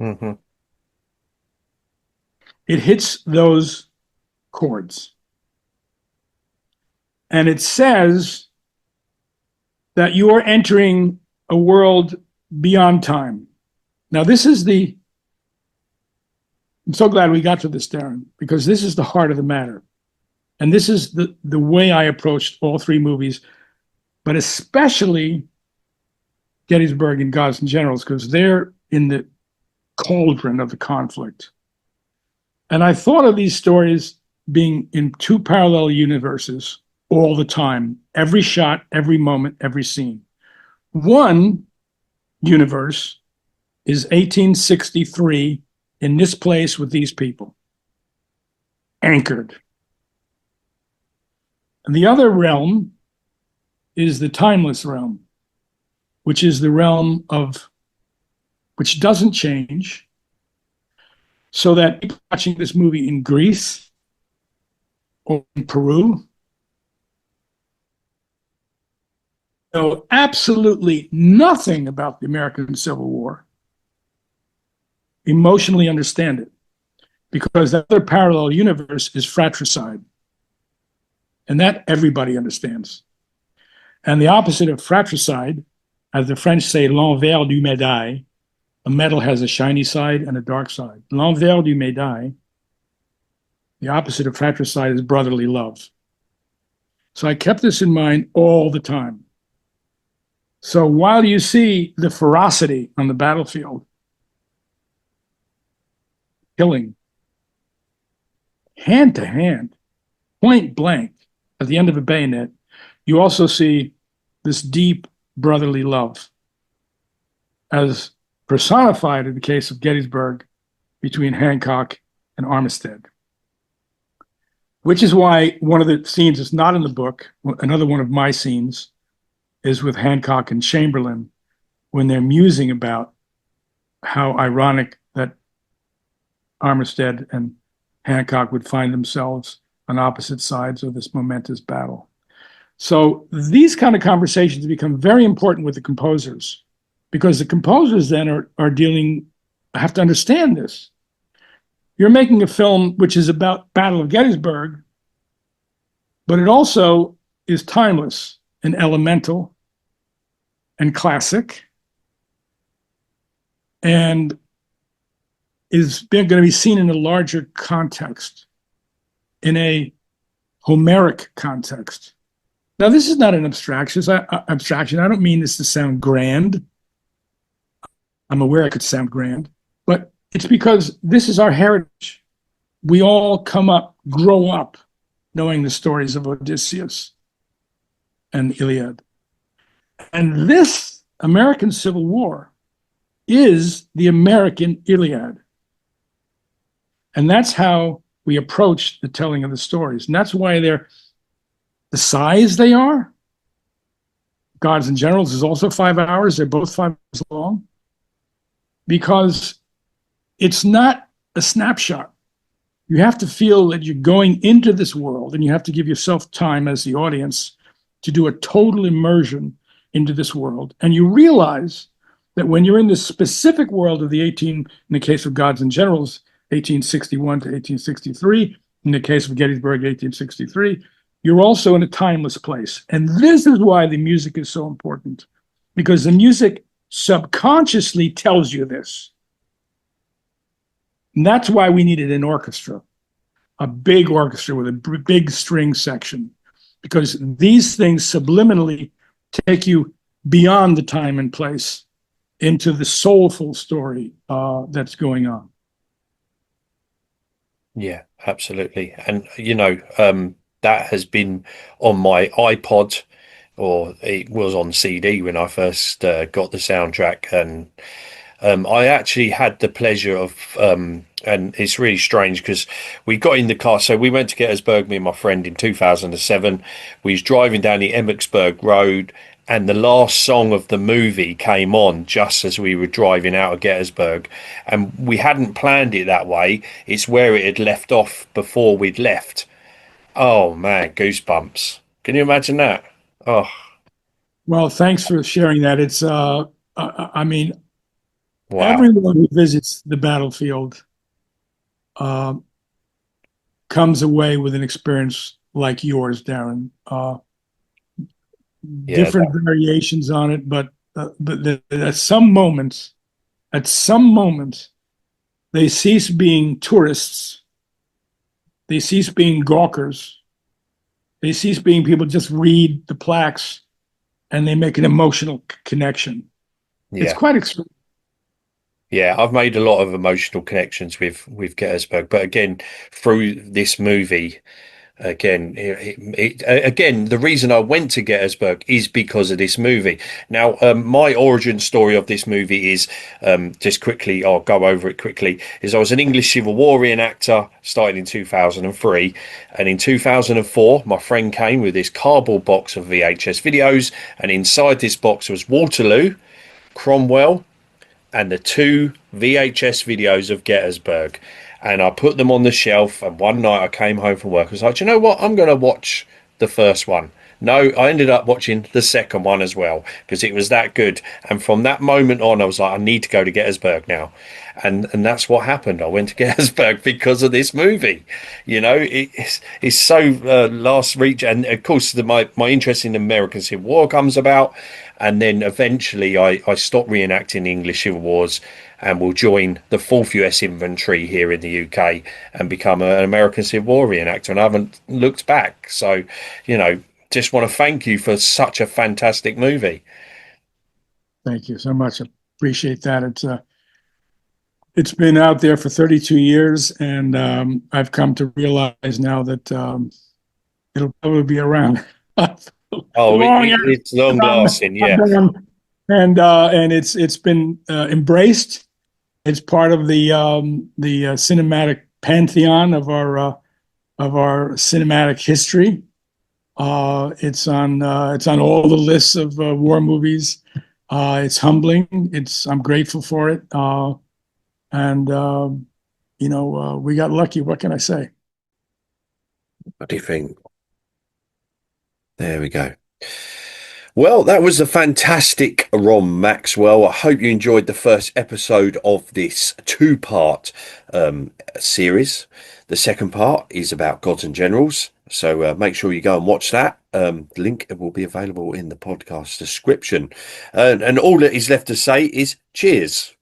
Mm-hmm. It hits those chords. And it says that you are entering a world beyond time. Now, this is I'm so glad we got to this, Darren, because this is the heart of the matter. And this is the way I approached all 3 movies, but especially Gettysburg and Gods and Generals, because they're in the cauldron of the conflict. And I thought of these stories being in 2 parallel universes all the time, every shot, every moment, every scene. One universe is 1863 in this place with these people, anchored. And the other realm is the timeless realm, which is the realm of, which doesn't change, so that people watching this movie in Greece or in Peru know absolutely nothing about the American Civil War, emotionally understand it, because that other parallel universe is fratricide. And that everybody understands. And the opposite of fratricide, as the French say, l'envers du médaille, a medal has a shiny side and a dark side. L'envers du médaille, the opposite of fratricide, is brotherly love. So I kept this in mind all the time. So while you see the ferocity on the battlefield, killing, hand to hand, point blank, at the end of a bayonet, you also see this deep brotherly love as personified in the case of Gettysburg between Hancock and Armistead. Which is why one of the scenes that's not in the book, another one of my scenes, is with Hancock and Chamberlain when they're musing about how ironic that Armistead and Hancock would find themselves on opposite sides of this momentous battle. So these kind of conversations become very important with the composers, because the composers then are dealing, have to understand this. You're making a film which is about Battle of Gettysburg, but it also is timeless and elemental and classic, and is going to be seen in a larger context, in a Homeric context. Now, this is not an abstraction. I don't mean this to sound grand. I'm aware it could sound grand, but it's because this is our heritage. We all grow up knowing the stories of Odysseus and Iliad. And this American Civil War is the American Iliad. And that's how we approach the telling of the stories. And that's why they're the size they are. Gods and Generals is also 5 hours. They're both 5 hours long. Because it's not a snapshot. You have to feel that you're going into this world, and you have to give yourself time as the audience to do a total immersion into this world. And you realize that when you're in this specific world of in the case of Gods and Generals, 1861 to 1863, in the case of Gettysburg, 1863, you're also in a timeless place. And this is why the music is so important, because the music subconsciously tells you this. And that's why we needed an orchestra, a big orchestra with a big string section, because these things subliminally take you beyond the time and place into the soulful story that's going on. Yeah, absolutely. And, that has been on my iPod, or it was on CD when I first got the soundtrack. And I actually had the pleasure of, and it's really strange because we got in the car. So we went to Gettysburg, me and my friend, in 2007. We was driving down the Emmetsburg Road, and the last song of the movie came on just as we were driving out of Gettysburg. And we hadn't planned it that way. It's where it had left off before we'd left. Oh, man, goosebumps. Can you imagine that? Oh, Well, thanks for sharing that. It's, I mean, wow. everyone who visits the battlefield comes away with an experience like yours, Darren. Yeah, Different variations on it, but at some moment, they cease being tourists. They cease being gawkers. They cease being people just read the plaques, and they make an emotional connection. It's yeah. quite extreme. Yeah, I've made a lot of emotional connections with Gettysburg, but again, through this movie, again, the reason I went to Gettysburg is because of this movie. Now, my origin story of this movie is, just quickly, I'll go over it quickly, is I was an English Civil War reenactor, started in 2003, and in 2004, my friend came with this cardboard box of VHS videos, and inside this box was Waterloo, Cromwell, and the 2 VHS videos of Gettysburg. And I put them on the shelf. And one night I came home from work. I was like, you know what? I'm going to watch the first one. No, I ended up watching the second one as well because it was that good. And from that moment on, I was like, I need to go to Gettysburg now. And that's what happened. I went to Gettysburg because of this movie. It's so last reach. And of course, my interest in the American Civil War comes about. And then eventually I stopped reenacting the English Civil Wars and will join the 4th US Infantry here in the UK and become an American Civil War reenactor. And I haven't looked back. So, just want to thank you for such a fantastic movie. Thank you so much. I appreciate that. It's been out there for 32 years, and I've come to realize now that it'll probably be around Oh, long it's long lasting, yeah. and it's been embraced. It's part of the cinematic pantheon of our cinematic history, It's on all the lists of war movies. It's humbling. I'm grateful for it. And we got lucky. What can I say? What do you think? There we go. Well, that was a fantastic Ron Maxwell. I hope you enjoyed the first episode of this two-part series. The second part is about gods and generals. So make sure you go and watch that. The link will be available in the podcast description. And all that is left to say is cheers.